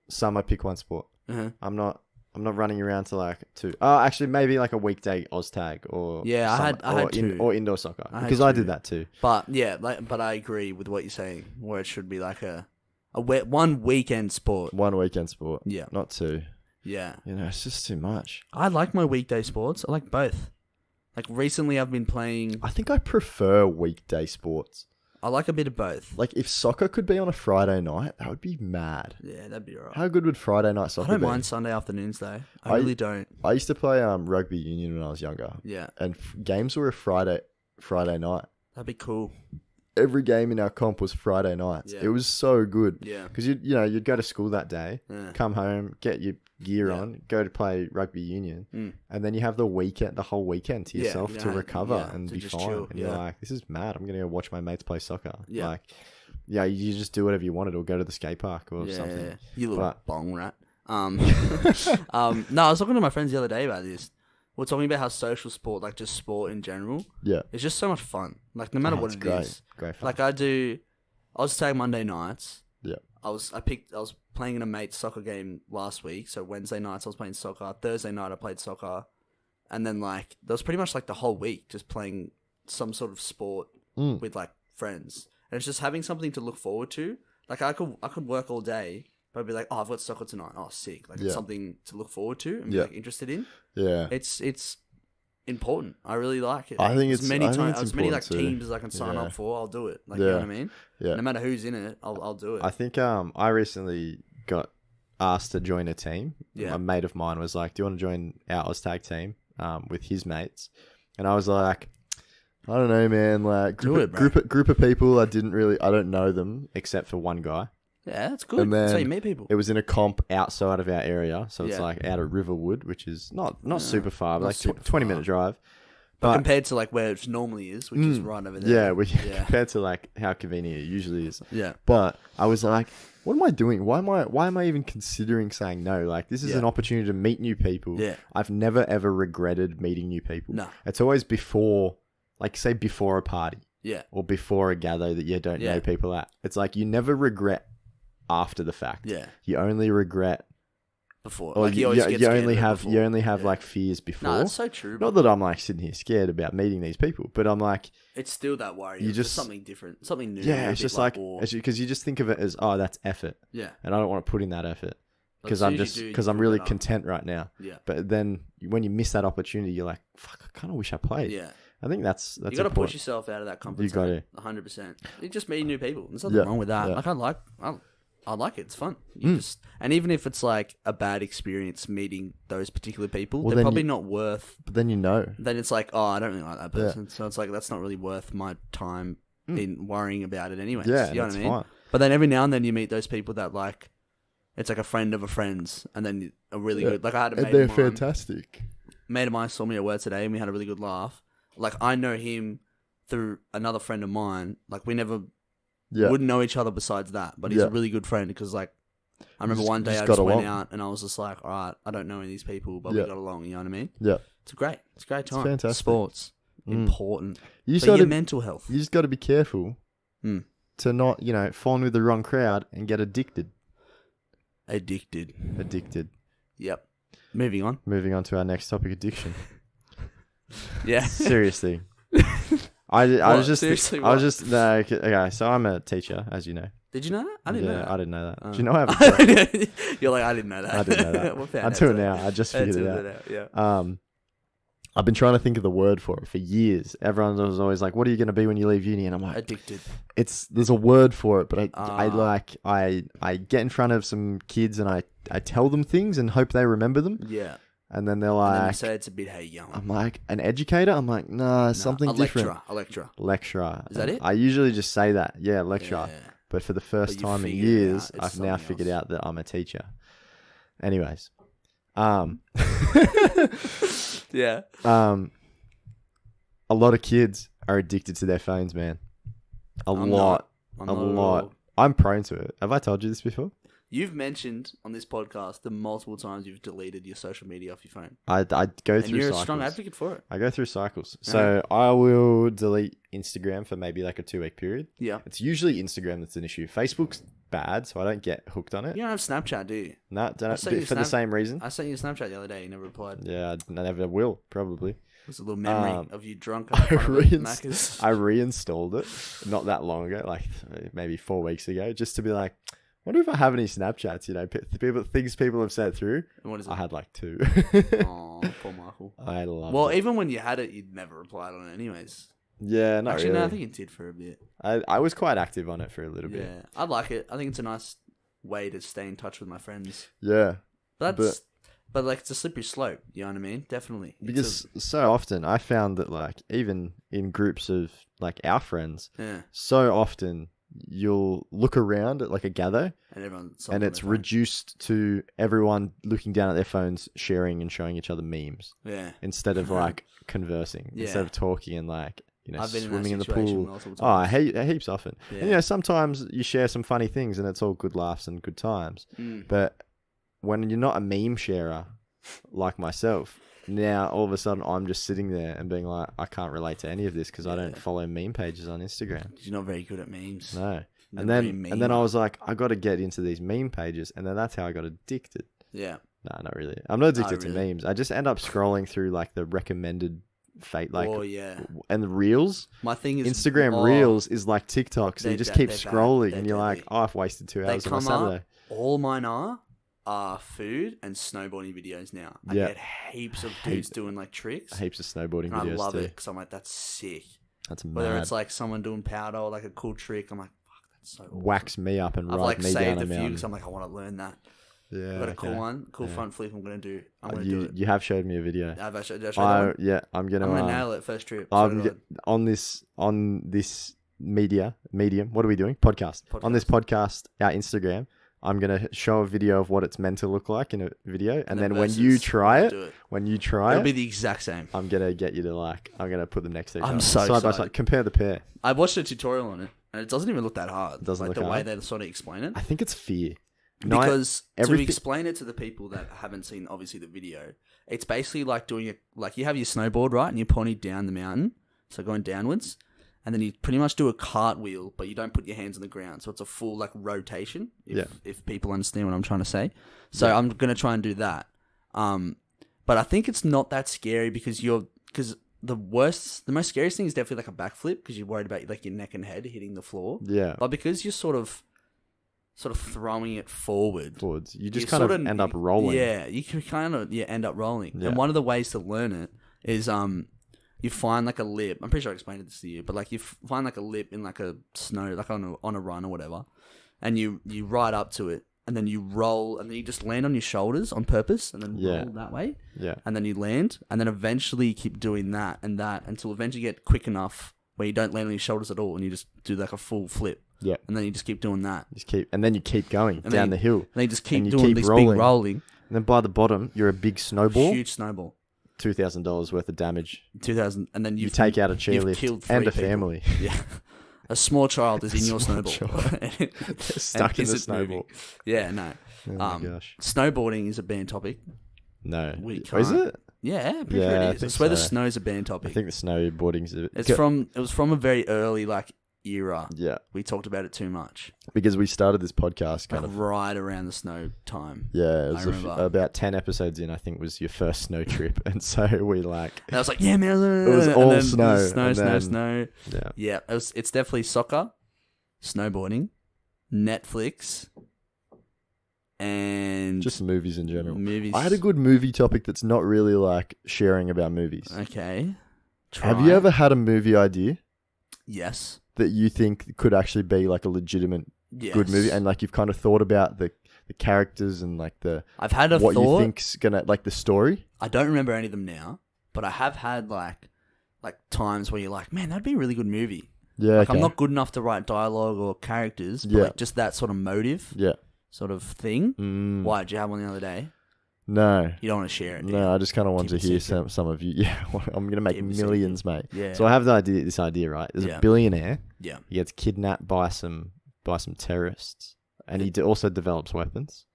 Summer, pick one sport. I'm not running around to like 2. Actually, maybe like a weekday Oztag or I had 2 or indoor soccer because I did that too. But yeah, but I agree with what you're saying, where it should be like a one weekend sport. One weekend sport. Yeah, not 2. Yeah, you know, it's just too much. I like my weekday sports. I like both. Like recently, I've been playing. I think I prefer weekday sports. I like a bit of both. Like, if soccer could be on a Friday night, that would be mad. Yeah, that'd be alright. How good would Friday night soccer be? I don't mind Sunday afternoons, though. I really don't. I used to play rugby union when I was younger. Yeah. And games were a Friday night. That'd be cool. Every game in our comp was Friday nights. Yeah. It was so good. Yeah. Because, you'd go to school that day, come home, get your gear on, go to play rugby union, and then you have the whole weekend to yourself to recover and be fine. Chill. And you're like, this is mad. I'm going to go watch my mates play soccer. Yeah. Like, yeah, you just do whatever you wanted or go to the skate park or something. Yeah. You little bong rat. No, I was talking to my friends the other day about this. We're talking about how social sport, like just sport in general, it's just so much fun. Like no matter what it is. Great fun. Like I was Tag Monday nights. Yeah. I was playing in a mate's soccer game last week. So Wednesday nights I was playing soccer. Thursday night I played soccer, and then like that was pretty much like the whole week just playing some sort of sport with like friends. And it's just having something to look forward to. Like I could work all day, but I'd be like, oh, I've got soccer tonight. Oh, sick! Like it's something to look forward to and be like interested in. Yeah, it's important. I really like it. I think as many like teams as I can sign up for, I'll do it. Like you know what I mean? Yeah. No matter who's in it, I'll do it. I think I recently got asked to join a team. Yeah. A mate of mine was like, "Do you want to join our Oztag team?" With his mates, and I was like, I don't know, man. Like group of people, I don't know them except for one guy. Yeah, that's good. And then that's how you meet people. It was in a comp outside of our area, so it's like out of Riverwood, which is not super far, but like 20-minute drive. But compared to like where it normally is, which is right over there. Compared to like how convenient it usually is. Yeah. But I was like, what am I doing? Why am I even considering saying no? Like, this is an opportunity to meet new people. Yeah. I've never ever regretted meeting new people. No. It's always before, like, say before a party. Yeah. Or before a gather that you don't know people at. It's like you never regret after the fact. Yeah. You only regret before. Or like you only have like fears before. No, that's so true. Not that I'm like sitting here scared about meeting these people, but I'm like, it's still that worry. You just something different, something new. Yeah, it's just like because you just think of it as that's effort. Yeah, and I don't want to put in that effort because I'm really content right now. Yeah, but then when you miss that opportunity, you're like, fuck, I kind of wish I played. Yeah. I think that's you got to push yourself out of that comfort zone. 100%. You just meet new people. There's nothing wrong with that. Yeah. Like I like it. It's fun. And even if it's like a bad experience meeting those particular people, they're probably not worth. But then Then it's like, I don't really like that person. So it's like that's not really worth my time in worrying about it anyway. Yeah, you know what I mean? Fine. But then every now and then you meet those people that like, it's like a friend of a friend's, and then a really good. Like I had a mate of mine. And they're fantastic. Mate of mine saw me at work today, and we had a really good laugh. Like I know him through another friend of mine. Like we never. Wouldn't know each other besides that, but he's a really good friend because, like, I remember one day I just went out and I was just like, all right, I don't know any of these people, but we got along, you know what I mean? Yeah. It's a great time. It's fantastic. Sports, important. For your mental health. You just got to be careful to not, fall in with the wrong crowd and get addicted. Addicted. Yep. Moving on to our next topic, addiction. Yeah. Seriously. I was just no, okay. So I'm a teacher, as you know. Did you know that? I didn't know that. I didn't know that. Do you know I haven't? You're like, I didn't know that. I didn't know that. I do it now. I just figured it out. Yeah. I've been trying to think of the word for it for years. Everyone was always like, "What are you going to be when you leave uni?" And I'm like, addicted. There's a word for it, but I get in front of some kids and I tell them things and hope they remember them. Yeah. And then they're like... And then you say it's a bit, hey, young. I'm like, an educator? I'm like, nah, something different. A lecturer. Lecturer. Is that it? I usually just say that. Yeah, lecturer. Yeah. But for the first time in years, I've now figured out that I'm a teacher. Anyways. Yeah. A lot of kids are addicted to their phones, man. A lot. I'm prone to it. Have I told you this before? You've mentioned on this podcast the multiple times you've deleted your social media off your phone. I go through cycles. And you're a strong advocate for it. I go through cycles. So I will delete Instagram for maybe like a 2-week period. Yeah. It's usually Instagram that's an issue. Facebook's bad, so I don't get hooked on it. You don't have Snapchat, do you? No, don't for the same reason. I sent you a Snapchat the other day. You never replied. Yeah, I never will, probably. There's a little memory of you drunk. I reinstalled it not that long ago, like maybe 4 weeks ago, just to be like, wonder if I have any Snapchats, things people have sent through. And what is it? I had like 2. Oh, poor Michael. I love it. Well, even when you had it, you'd never replied on it anyways. Yeah, not Actually, really. No, I think you did for a bit. I was quite active on it for a little bit. Yeah, I like it. I think it's a nice way to stay in touch with my friends. Yeah. But like, it's a slippery slope, you know what I mean? Definitely. Because so often I found that like, even in groups of like our friends, so often you'll look around at like a gather and it's reduced to everyone looking down at their phones, sharing and showing each other memes. Yeah. Instead of like conversing, instead of talking and like, I've been swimming in the pool. Heaps often. Yeah. And, sometimes you share some funny things and it's all good laughs and good times. But when you're not a meme sharer like myself, now all of a sudden I'm just sitting there and being like, I can't relate to any of this because I don't follow meme pages on Instagram. You're not very good at memes. No. And then I was like, I got to get into these meme pages, and then that's how I got addicted. Yeah. No, not really. I'm not addicted to memes. I just end up scrolling through like the recommended and the reels. My thing is Instagram reels is like TikTok, so you just keep scrolling and you're like, I've wasted 2 hours on my Saturday. All mine are food and snowboarding videos now. I get heaps of dudes doing like tricks. Heaps of snowboarding videos. I love it because I'm like, that's sick. That's mad. Whether it's like someone doing powder or like a cool trick, I'm like, fuck, that's so awesome. Wax me up and ride I've me down a mountain. I've saved a few because I'm like, I want to learn that. Yeah, I've got a cool one, front flip. I'm gonna do. I'm gonna do it. You have showed me a video. I've I'm gonna nail it first trip. on this medium. What are we doing? Podcast. On this podcast, our Instagram, I'm going to show a video of what it's meant to look like in a video. And then when you try it, it'll be the exact same. I'm going to get you to I'm going to put them next to each other. I'm so side excited. by side. Compare the pair. I watched a tutorial on it, and it doesn't even look that hard. It doesn't look the hard. way they sort of explain it. I think it's fear. Because to explain it to the people that haven't seen, obviously, the video, it's basically like doing like you have your snowboard, right? And you're pointing down the mountain, so going downwards. And then you pretty much do a cartwheel, but you don't put your hands on the ground. So it's a full like rotation, if people understand what I'm trying to say. So I'm going to try and do that. But I think it's not that scary because the most scariest thing is definitely like a backflip because you're worried about like your neck and head hitting the floor. Yeah. But because you're sort of throwing it forwards, you just kind of end up rolling. Yeah, you can kind of end up rolling. Yeah. And one of the ways to learn it is you find like a lip. I'm pretty sure I explained this to you, but like you find like a lip in like a snow, like on a run or whatever, and you ride up to it, and then you roll, and then you just land on your shoulders on purpose, and then roll that way. Yeah. And then you land, and then eventually you keep doing that and that until eventually you get quick enough where you don't land on your shoulders at all, and you just do like a full flip. Yeah. And then you just keep doing that. And then you keep going down the hill. And then you just keep doing this big rolling. And then by the bottom, you're a big snowball. Huge snowball. $2,000 worth of damage. 2,000, and then you take out a chairlift and a family. Yeah, a small child is in your snowball, stuck in the snowball. Moving. Yeah, no. Oh my gosh. Snowboarding is a banned topic. No, is it? Yeah, pretty sure it is. I swear the snow's a banned topic. I think the snowboarding's a bit... It was from a very early era. Yeah. We talked about it too much. Because we started this podcast kind of right around the snow time. Yeah, it was about 10 episodes in, I think, was your first snow trip. And so we And I was like, yeah, man. It was all snow. Snow. Yeah. Yeah, it's definitely soccer, snowboarding, Netflix, and... just movies in general. Movies. I had a good movie topic that's not really like sharing about movies. Okay. Have you ever had a movie idea? Yes. That you think could actually be like a legitimate good movie, and like you've kind of thought about the characters and like I've had what you think's gonna like the story. I don't remember any of them now, but I have had like times where you're like, man, that'd be a really good movie. Yeah, I'm not good enough to write dialogue or characters, but like just that sort of motive, sort of thing. Why did you have one the other day? No. You don't want to share it, do No, you? I just kind of want to hear some of you. Yeah, I'm going to make millions, mate. Yeah. So I have this idea, right? There's a billionaire. Yeah. He gets kidnapped by some terrorists, and he also develops weapons.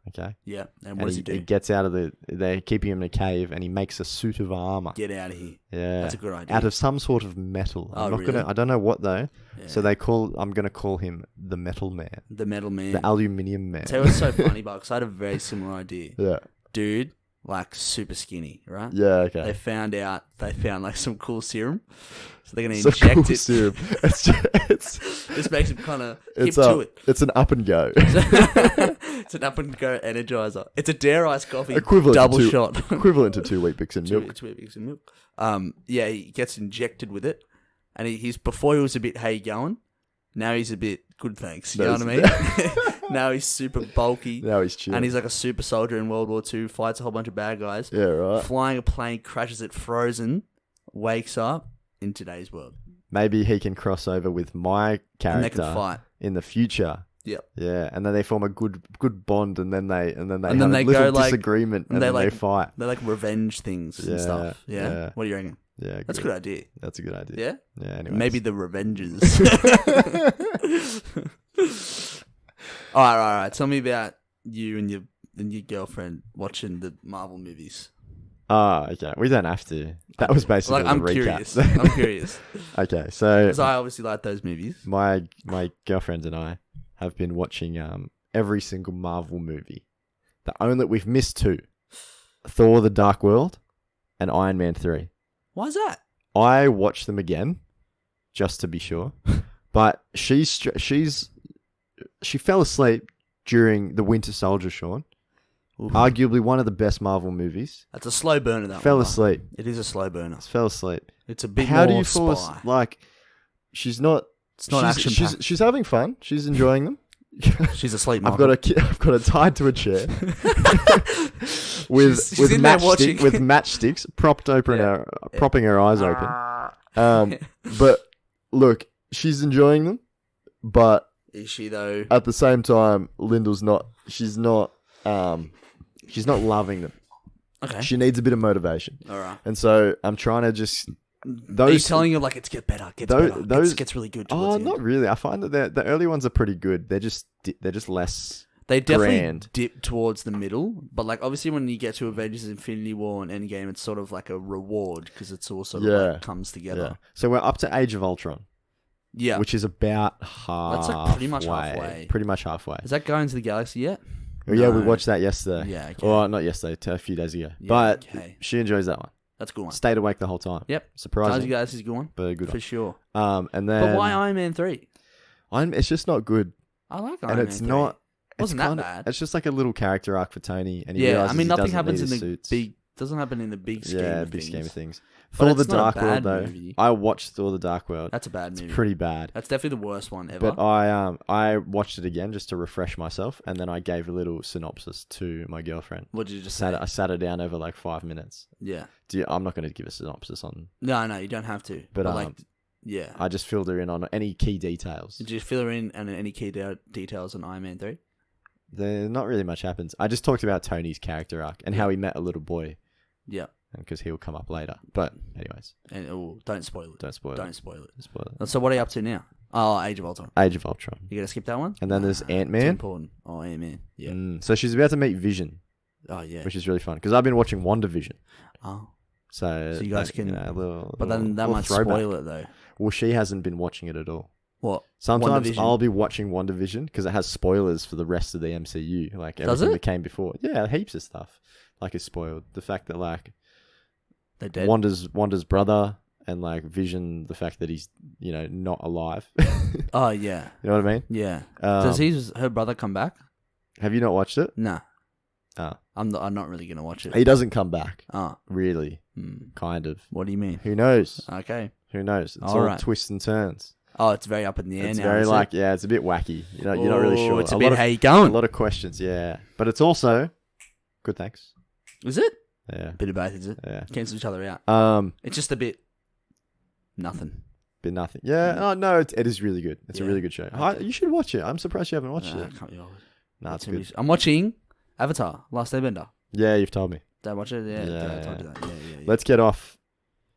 Okay. Yeah. And what does he do? He gets out of they're keeping him in a cave, and he makes a suit of armor. Get out of here. Yeah. That's a good idea. Out of some sort of metal. Really? I don't know what though. Yeah. So I'm going to call him the Metal Man. The Metal Man. The Aluminium Man. Tell you what's so funny, because I had a very similar idea. Yeah. Dude, like super skinny, right? Yeah, okay. They found like some cool serum, so they're gonna inject it. Serum. This makes him kind of hip to it. It's an up and go. It's an up and go energizer. It's a Dare Ice coffee shot, equivalent to 2 Weet-Bix and milk. 2 Weet-Bix and milk. Yeah, he gets injected with it, and he's before he was a bit hey going, now he's a bit good thanks. You know what I mean? Now he's super bulky. Now he's chill. And he's like a super soldier in World War II, fights a whole bunch of bad guys. Yeah, right. Flying a plane, crashes it frozen, wakes up in today's world. Maybe he can cross over with my character and they can fight in the future. Yep. Yeah, and then they form a good bond, and then they have a go, little like, disagreement, and then they fight. They like revenge things and stuff. Yeah? What do you reckon? Yeah, that's a good idea. That's a good idea. Yeah? Yeah, anyways. Maybe the Revengers. All right. Tell me about you and your girlfriend watching the Marvel movies. Oh, okay. We don't have to. That was basically I'm the recap. Curious. I'm curious. Okay, so... because I obviously like those movies. My girlfriend and I have been watching every single Marvel movie. We've missed 2. Thor: The Dark World and Iron Man 3. Why is that? I watched them again, just to be sure. But she fell asleep during The Winter Soldier, Sean. Ooh. Arguably one of the best Marvel movies. That's a slow burner, that fell asleep. It is a slow burner. Fell asleep. It's a bit How more do you fall spy. Like, she's not... It's not action-packed. She's having fun. She's enjoying them. She's asleep, I've got her tied to a chair with matchsticks propping her eyes open. But look, she's enjoying them, but is she though? At the same time, Lyndal's not. She's not loving them. Okay. She needs a bit of motivation. All right. And so I'm trying to just. Are you telling her like it's get better, it gets really good? Not really. I find that the early ones are pretty good. They're just less. They definitely grand. dip towards the middle, but like obviously when you get to Avengers: Infinity War and Endgame, it's sort of like a reward because it's all sort of like comes together. Yeah. So we're up to Age of Ultron. Yeah, which is about half. That's like pretty much halfway. Pretty much halfway. Is that Guardians of the Galaxy yet? Oh, yeah, we watched that yesterday. Yeah, okay. Well, not yesterday, a few days ago. Yeah, but she enjoys that one. That's a good one. Stayed awake the whole time. Yep. Surprising. Guardians of the Galaxy is a good one. But a good one. For sure. And then, but why Iron Man 3? It's just not good. I like Iron Man 3. Not... It wasn't that bad. It's just like a little character arc for Tony. And nothing happens in the big... Doesn't happen in the big scheme of things. Scheme of things. But Thor the Dark World, though. Movie. I watched Thor the Dark World. That's a bad movie. It's pretty bad. That's definitely the worst one ever. But I watched it again just to refresh myself, and then I gave a little synopsis to my girlfriend. What did you just say? I sat her down over like 5 minutes. Yeah. I'm not going to give a synopsis on... No, you don't have to. But like... Yeah. I just filled her in on any key details. Did you fill her in on any key details on Iron Man 3? There not really much happens. I just talked about Tony's character arc and how he met a little boy. Yeah. Because he'll come up later. But anyways. And don't spoil it. Don't spoil it. So what are you up to now? Oh, Age of Ultron. Age of Ultron. You gonna skip that one? And then there's Ant-Man. It's important. Oh, Ant-Man. Yeah. So she's about to meet Vision. Oh, yeah. Which is really fun. Because I've been watching WandaVision. Oh. So you guys can... but then that might spoil it, though. Well, she hasn't been watching it at all. What? Sometimes I'll be watching WandaVision because it has spoilers for the rest of the MCU. Like everything that came before. Yeah, heaps of stuff. Like it's spoiled. The fact that like... They're dead. Wanda's brother and like Vision, the fact that he's, not alive. Oh, yeah. You know what I mean? Yeah. Does her brother come back? Have you not watched it? Nah. Oh. I'm not really going to watch it. He doesn't come back. Oh. Really. Kind of. What do you mean? Who knows? Okay. Who knows? It's all twists and turns. Oh, it's very up in the air it's now. Very like, it's a bit wacky. You're not really sure. It's a bit how you going. A lot of questions, yeah. But it's also good, thanks. Is it? Yeah. Bit of both, is it? Yeah. Cancel each other out. It's just a bit nothing. Bit nothing. Yeah. Oh, no, it is really good. It's a really good show. Okay. You should watch it. I'm surprised you haven't watched it. I can't be bothered. No, it's good. I'm watching Avatar, Last Airbender. Yeah, you've told me. Did I watch it? Yeah. I told you that. Yeah. Let's get off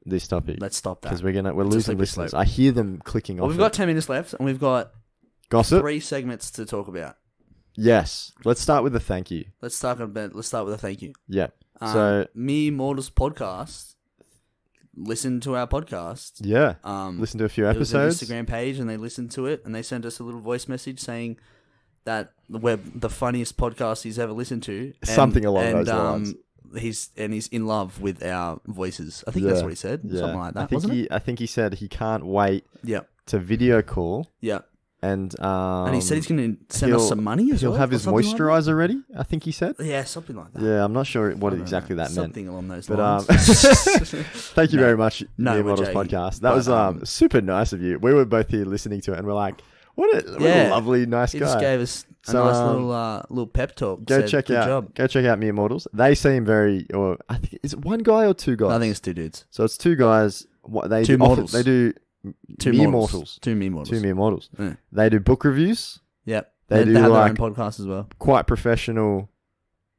this topic. Let's stop that. Because we're losing listeners. I hear them clicking off. We've got 10 minutes left, and we've got gossip. 3 segments to talk about. Yes. Let's start with a thank you. Let's start with a thank you. Yeah. So Me Mortals podcast. Listen to our podcast. Yeah. Listen to a few episodes. It was an Instagram page, and they listened to it, and they sent us a little voice message saying that we're the funniest podcast he's ever listened to. Something along those lines. He's in love with our voices. I think that's what he said. Yeah. Something like that. I think he said he can't wait. Yeah. To video call. Yeah. And he said he's going to send us some money as well. He'll have his moisturizer ready, I think he said. Yeah, something like that. Yeah, I'm not sure what exactly that meant. Something along those lines. Thank you very much, Mere Models Podcast. That was super nice of you. We were both here listening to it, and we're like, what a lovely, nice guy. He just gave us a nice little pep talk. Go check out Mere Models. They seem very, or I think, is it one guy or 2 guys? I think it's 2 dudes. So it's 2 guys. Two models. They do... Two mere mortals. Yeah. They do book reviews. Yep. They do have their like own podcast as well. Quite professional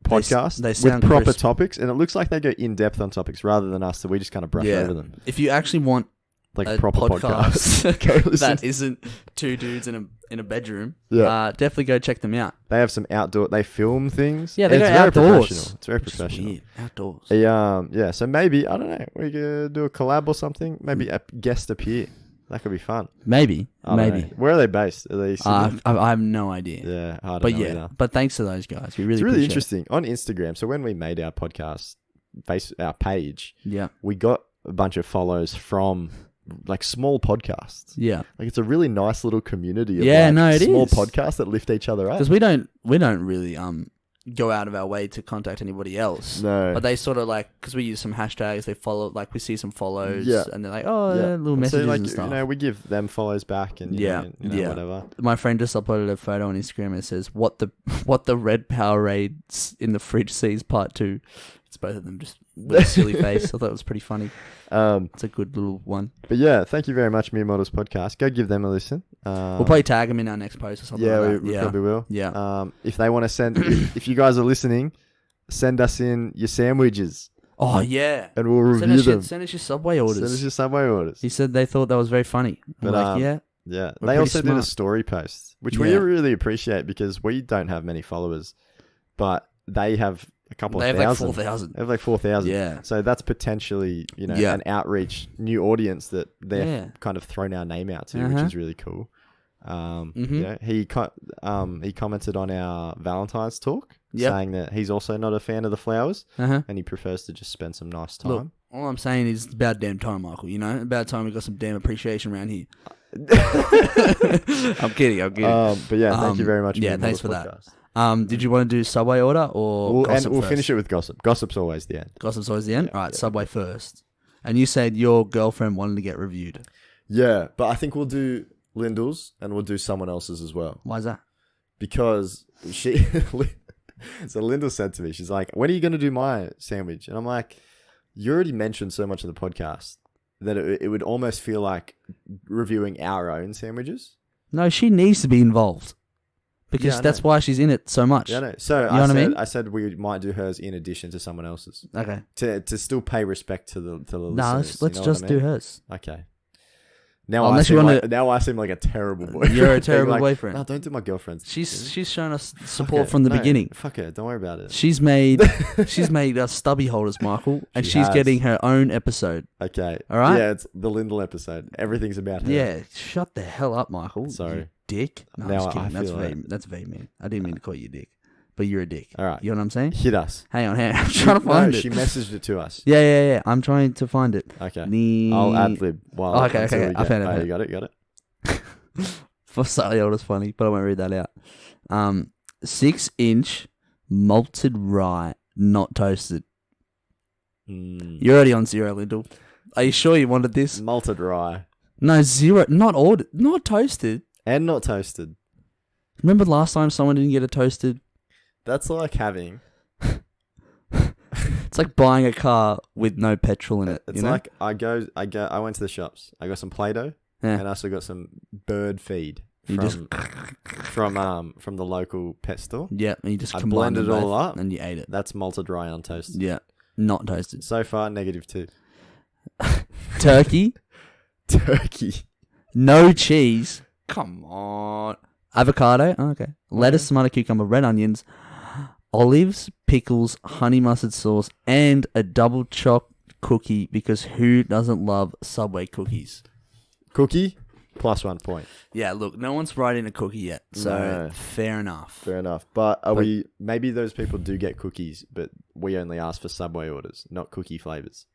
podcast they with proper topics, and it looks like they go in depth on topics rather than us, so we just kind of brush over them. If you actually want like a proper podcast that isn't 2 dudes in a bedroom, definitely go check them out. They have some outdoor. They film things. Yeah, they go outdoors. It's very professional. Weird. Outdoors. Yeah. So maybe I don't know. We could do a collab or something. Maybe a guest appear. That could be fun. Maybe. Where are they based? Are they? I have no idea. Yeah, I don't know either. But thanks to those guys. It's really interesting on Instagram. So when we made our podcast, our page, we got a bunch of follows from like small podcasts. Yeah, like it's a really nice little community. Of it small is. podcasts that lift each other up. Because we don't really go out of our way to contact anybody else. No, but they sort of like, because we use some hashtags, they follow, like we see some follows, and they're like, little messages so, like, and stuff. We give them follows back, and whatever. My friend just uploaded a photo on Instagram and it says, "What the Red Powerade in the fridge sees part 2." It's both of them just with a silly face. I thought it was pretty funny. It's a good little one. But yeah, thank you very much, Mere Models Podcast. Go give them a listen. We'll probably tag them in our next post or something like that. We probably will. Yeah. If they want to send, if you guys are listening, send us in your sandwiches. Oh, yeah. And we'll review them. Send us your Subway orders. Send us your Subway orders. He said they thought that was very funny. But like, yeah. Yeah. They also did a story post, which we really appreciate because we don't have many followers, but they have a couple of thousand. They have like 4,000. They have like 4,000. Yeah. So that's potentially, an outreach, new audience that they've kind of thrown our name out to, which is really cool. He commented on our Valentine's talk, saying that he's also not a fan of the flowers, and he prefers to just spend some nice time. Look, all I'm saying is it's about damn time, Michael. About time we got some damn appreciation around here. I'm kidding. But yeah, thank you very much. Yeah, thanks for that. Did you want to do Subway order or gossip we'll first? finish it with gossip. Gossip's always the end. Gossip's always the end? All right, Subway first. And you said your girlfriend wanted to get reviewed. Yeah, but I think we'll do Lyndal's and we'll do someone else's as well. Why is that? Because so Lyndal said to me, she's like, when are you going to do my sandwich? And I'm like, you already mentioned so much in the podcast that it would almost feel like reviewing our own sandwiches. No, she needs to be involved. Because that's why she's in it so much. Yeah, I know. So you know what I mean? I said we might do hers in addition to someone else's. Okay. To still pay respect to the listeners. No, let's just do hers. Okay. Now I seem like a terrible boyfriend. You're a terrible boyfriend. No, don't do my girlfriend's. She's shown us support from the beginning. Fuck her. Don't worry about it. She's made us stubby holders, Michael, and she's getting her own episode. Okay. All right. Yeah, it's the Lyndal episode. Everything's about her. Yeah. Shut the hell up, Michael. Sorry. You dick. No, now I'm just kidding. That's very mean. I didn't mean to call you a dick. But you're a dick. All right. You know what I'm saying? Hit us. Hang on. I'm trying to find it. She messaged it to us. Yeah. I'm trying to find it. Okay. I'll ad-lib. Okay. I found it. You got it? For slightly older, funny, but I won't read that out. 6-inch malted rye, not toasted. You're already on 0, Lyndal. Are you sure you wanted this? Malted rye. No, 0. Not ordered. Not toasted. And not toasted. Remember last time someone didn't get it toasted? That's like having. It's like buying a car with no petrol in it. It's like I went to the shops. I got some Play-Doh. And I also got some bird feed from the local pet store. Yeah, and you just blended it all up and you ate it. That's malted rye untoasted. Yeah, not toasted. So far, -2. Turkey. No cheese. Come on. Avocado. Oh, okay. Lettuce, tomato, cucumber, red onions, olives, pickles, honey mustard sauce, and a double choc cookie. Because who doesn't love Subway cookies? Cookie, +1 point. Yeah, look, no one's writing a cookie yet, so fair enough. But maybe those people do get cookies, but we only ask for Subway orders, not cookie flavors.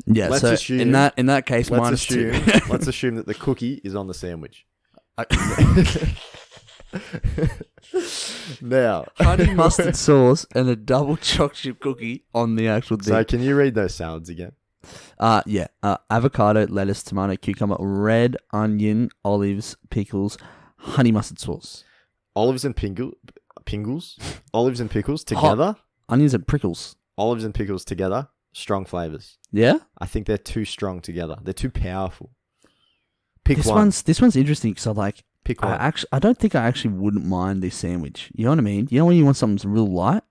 Yeah, let's assume, in that case, let's assume that the cookie is on the sandwich. Now, honey mustard sauce and a double chocolate chip cookie on the actual thing. So, can you read those salads again? Avocado, lettuce, tomato, cucumber, red onion, olives, pickles, honey mustard sauce. Olives and pickles? Olives and pickles together? Onions and prickles. Olives and pickles together, strong flavors. Yeah? I think they're too strong together. They're too powerful. This one's interesting because pick one. I don't think I actually wouldn't mind this sandwich. You know what I mean? You know when you want something real light?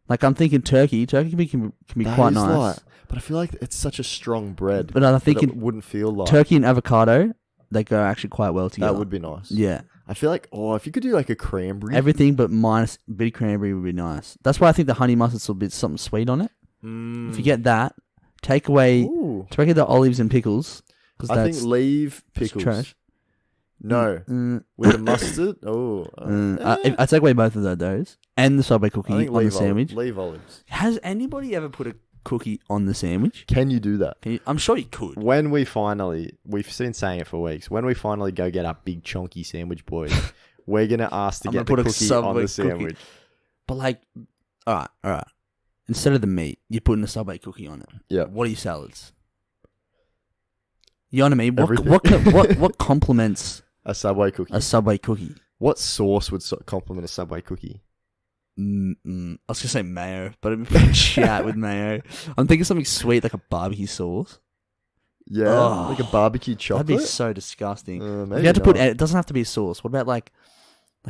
Like I'm thinking turkey. Turkey can be quite nice. Light. But I feel like it's such a strong bread. But I think it wouldn't feel like turkey and avocado. They go actually quite well together. That would be nice. Yeah. I feel like if you could do like a cranberry, everything but minus a bit of cranberry would be nice. That's why I think the honey mustard's a bit something sweet on it. If you get that, take away the olives and pickles. I think leave pickles. Trash. No, with the mustard. I take away both of those and the Subway cookie on the sandwich. Leave olives. Has anybody ever put a cookie on the sandwich? Can you do that? I'm sure you could. When we've been saying it for weeks. When we finally go get our big chunky sandwich boys, we're gonna ask to get the cookie on the sandwich. Cookie. But all right. Instead of the meat, you're putting a Subway cookie on it. Yeah. What are your salads? You know what I mean? What complements a Subway cookie? A Subway cookie. What sauce would complement a Subway cookie? I was gonna say mayo, but it'd be chat with mayo. I'm thinking something sweet like a barbecue sauce. Yeah, like a barbecue chocolate. That'd be so disgusting. Maybe If you had to not. put, it doesn't have to be a sauce. What about like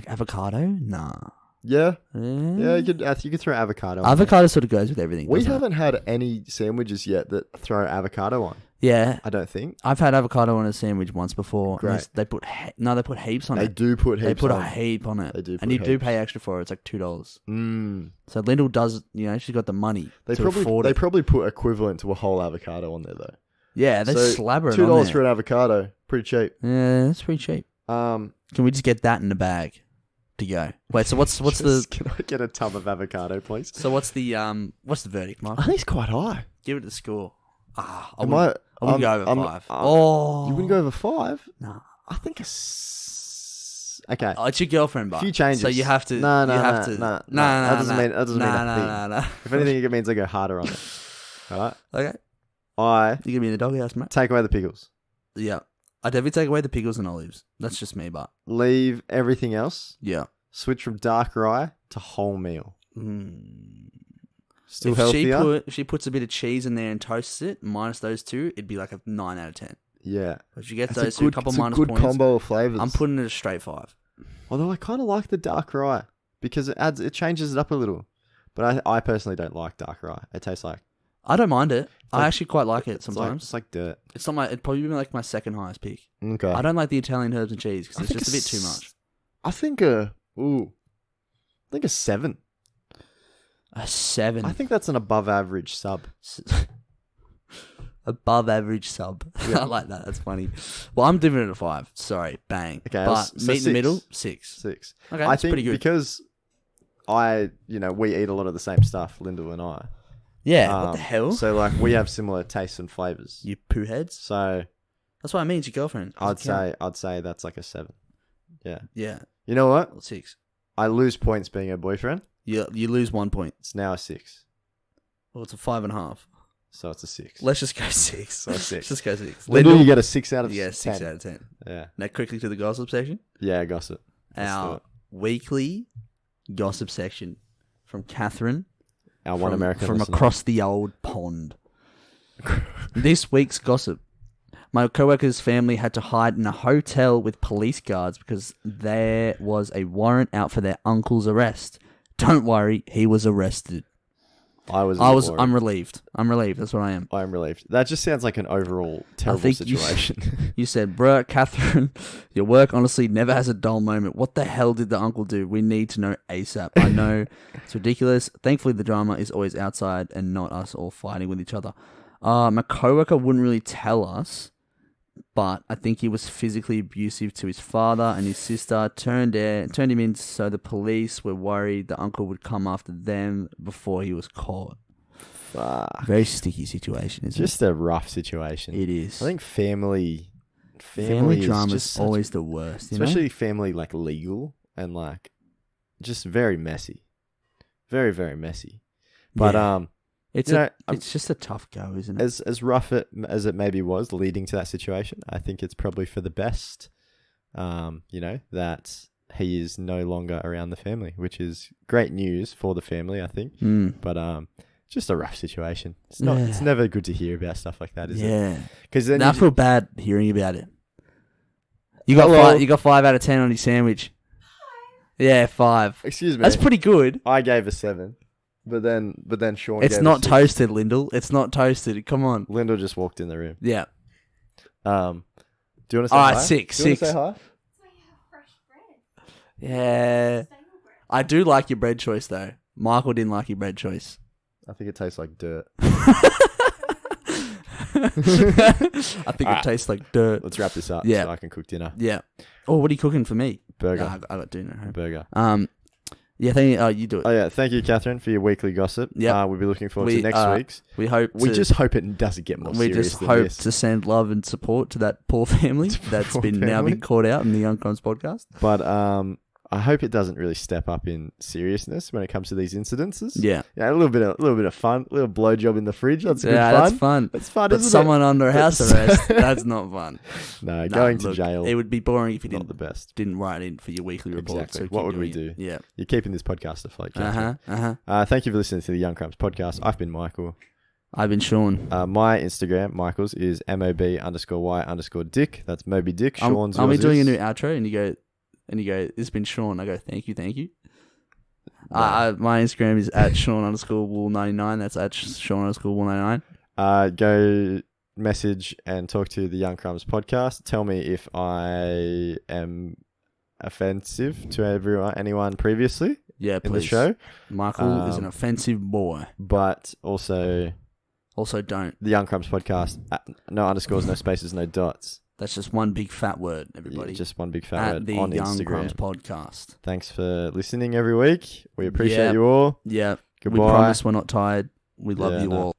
avocado? Nah. Yeah, you could throw avocado. Avocado sort of goes with everything. We haven't had any sandwiches yet that throw avocado on. Yeah, I don't think I've had avocado on a sandwich once before. Great. They put heaps on it. They do put heaps. They put a heap on it. They do, and you do pay extra for it. It's like $2. Mm. So Lyndal does. She's got the money. They probably put equivalent to a whole avocado on there though. Yeah, they slabber it. $2 for an avocado, pretty cheap. Yeah, that's pretty cheap. Can we just get that in the bag to go? Wait, so what's the? Can I get a tub of avocado, please? So what's the verdict, Mark? I think it's quite high. Give it a score. I wouldn't go over 5. You wouldn't go over 5? No. I think okay. Oh, it's your girlfriend, but a few changes. So you have to. No. That doesn't mean a thing. If anything, it means I go harder on it. All right. Okay. You give me the doghouse, mate. Take away the pickles. Yeah. I definitely take away the pickles and olives. That's just me, but leave everything else. Yeah. Switch from dark rye to wholemeal. Still if healthier. If she puts a bit of cheese in there and toasts it, minus those two, it'd be like a 9 out of 10. Yeah. If you get those two, a couple minus points. It's a good combo of flavors. I'm putting it a straight 5. Although I kind of like the dark rye because it changes it up a little. But I personally don't like dark rye. It tastes like. I don't mind it. I actually quite like it sometimes. It's like dirt. It's not it'd probably be like my second highest pick. Okay. I don't like the Italian herbs and cheese because it's just a bit too much. I think a 7. A 7. I think that's an above average sub. Above average sub. Yeah. I like that. That's funny. Well, I'm giving it a 5. Sorry. Bang. Okay. But meet in the middle, 6. Okay. That's pretty good. Because we eat a lot of the same stuff, Lyndal and I. Yeah, what the hell? So, like, we have similar tastes and flavors. You poo heads? So... That's what I mean, it's your girlfriend. I'd say that's like a 7. Yeah. Yeah. You know what? 6. I lose points being her boyfriend. You lose 1 point. It's now a 6. Well, it's a 5.5. So it's a 6. Let's just go 6. So 6. Let's just go 6. Lyndal, you get a 6 out of 10. Yeah, 6 out of 10. Yeah. Now quickly to the gossip section. Yeah, gossip. Our weekly gossip section from Catherine. Our one American from listener. Across the old pond. This week's gossip. My co-worker's family had to hide in a hotel with police guards because there was a warrant out for their uncle's arrest. Don't worry, he was arrested. I'm relieved. That's what I am. I'm relieved. That just sounds like an overall terrible situation. You said, bruh, Catherine, your work honestly never has a dull moment. What the hell did the uncle do? We need to know ASAP. I know it's ridiculous. Thankfully, the drama is always outside and not us all fighting with each other. My coworker wouldn't really tell us, but I think he was physically abusive to his father and his sister, turned him in so the police were worried the uncle would come after them before he was caught. Fuck. Very sticky situation, isn't it? Just a rough situation. It is. I think family drama is always the worst, especially family like legal and like just very messy. Very, very messy. But it's just a tough go, isn't it? As rough as it maybe was leading to that situation, I think it's probably for the best, that he is no longer around the family, which is great news for the family, I think. But just a rough situation. It's not. It's never good to hear about stuff like that, is it? Yeah. Because then I feel bad hearing about it. You got 5 out of 10 on your sandwich. Yeah, 5. Excuse me. That's pretty good. I gave a 7. But then Sean It's gave not a 6. toasted, Lyndal. It's not toasted. Come on. Lyndal just walked in the room. Yeah. Do you want to say hi? hi? 6. Do you want to say hi? Yeah. I do like your bread choice, though. Michael didn't like your bread choice. I think it tastes like dirt. I think it tastes like dirt. Let's wrap this up so I can cook dinner. Yeah. Oh, what are you cooking for me? Burger. I got dinner. Huh? Burger. Yeah, thank you. You do it. Oh yeah, thank you, Catherine, for your weekly gossip. Yeah, we'll be looking forward to next week's. We just hope it doesn't get more serious. We just hope to send love and support to that poor family that's been now been caught out in the Uncons podcast. But I hope it doesn't really step up in seriousness when it comes to these incidences. Yeah. Yeah, a little bit of fun, a little blowjob in the fridge. That's good fun. That's fun. That's fun, but isn't someone it? under house arrest, that's not fun. No, going to jail. It would be boring if you not the best. Didn't write in for your weekly report. Exactly. So what would we do? Yeah. You're keeping this podcast afloat. Thank you for listening to the Young Crumbs podcast. I've been Michael. I've been Sean. My Instagram, Michael's, is MOB_Y_Dick. That's Moby Dick. Sean's Are we doing a new outro? And you go, it's been Sean. I go, thank you. No. My Instagram is at Sean_Wool99. That's at Sean_Wool99. Go message and talk to the Young Crumbs podcast. Tell me if I am offensive to anyone previously. Yeah, in the show. Michael is an offensive boy. But also don't. The Young Crumbs podcast. No underscores, no spaces, no dots. That's just one big fat word, everybody. Yeah, just one big fat word the on Young Instagram. Crumbs podcast. Thanks for listening every week. We appreciate you all. Yeah. Goodbye. We promise we're not tired. We love you all.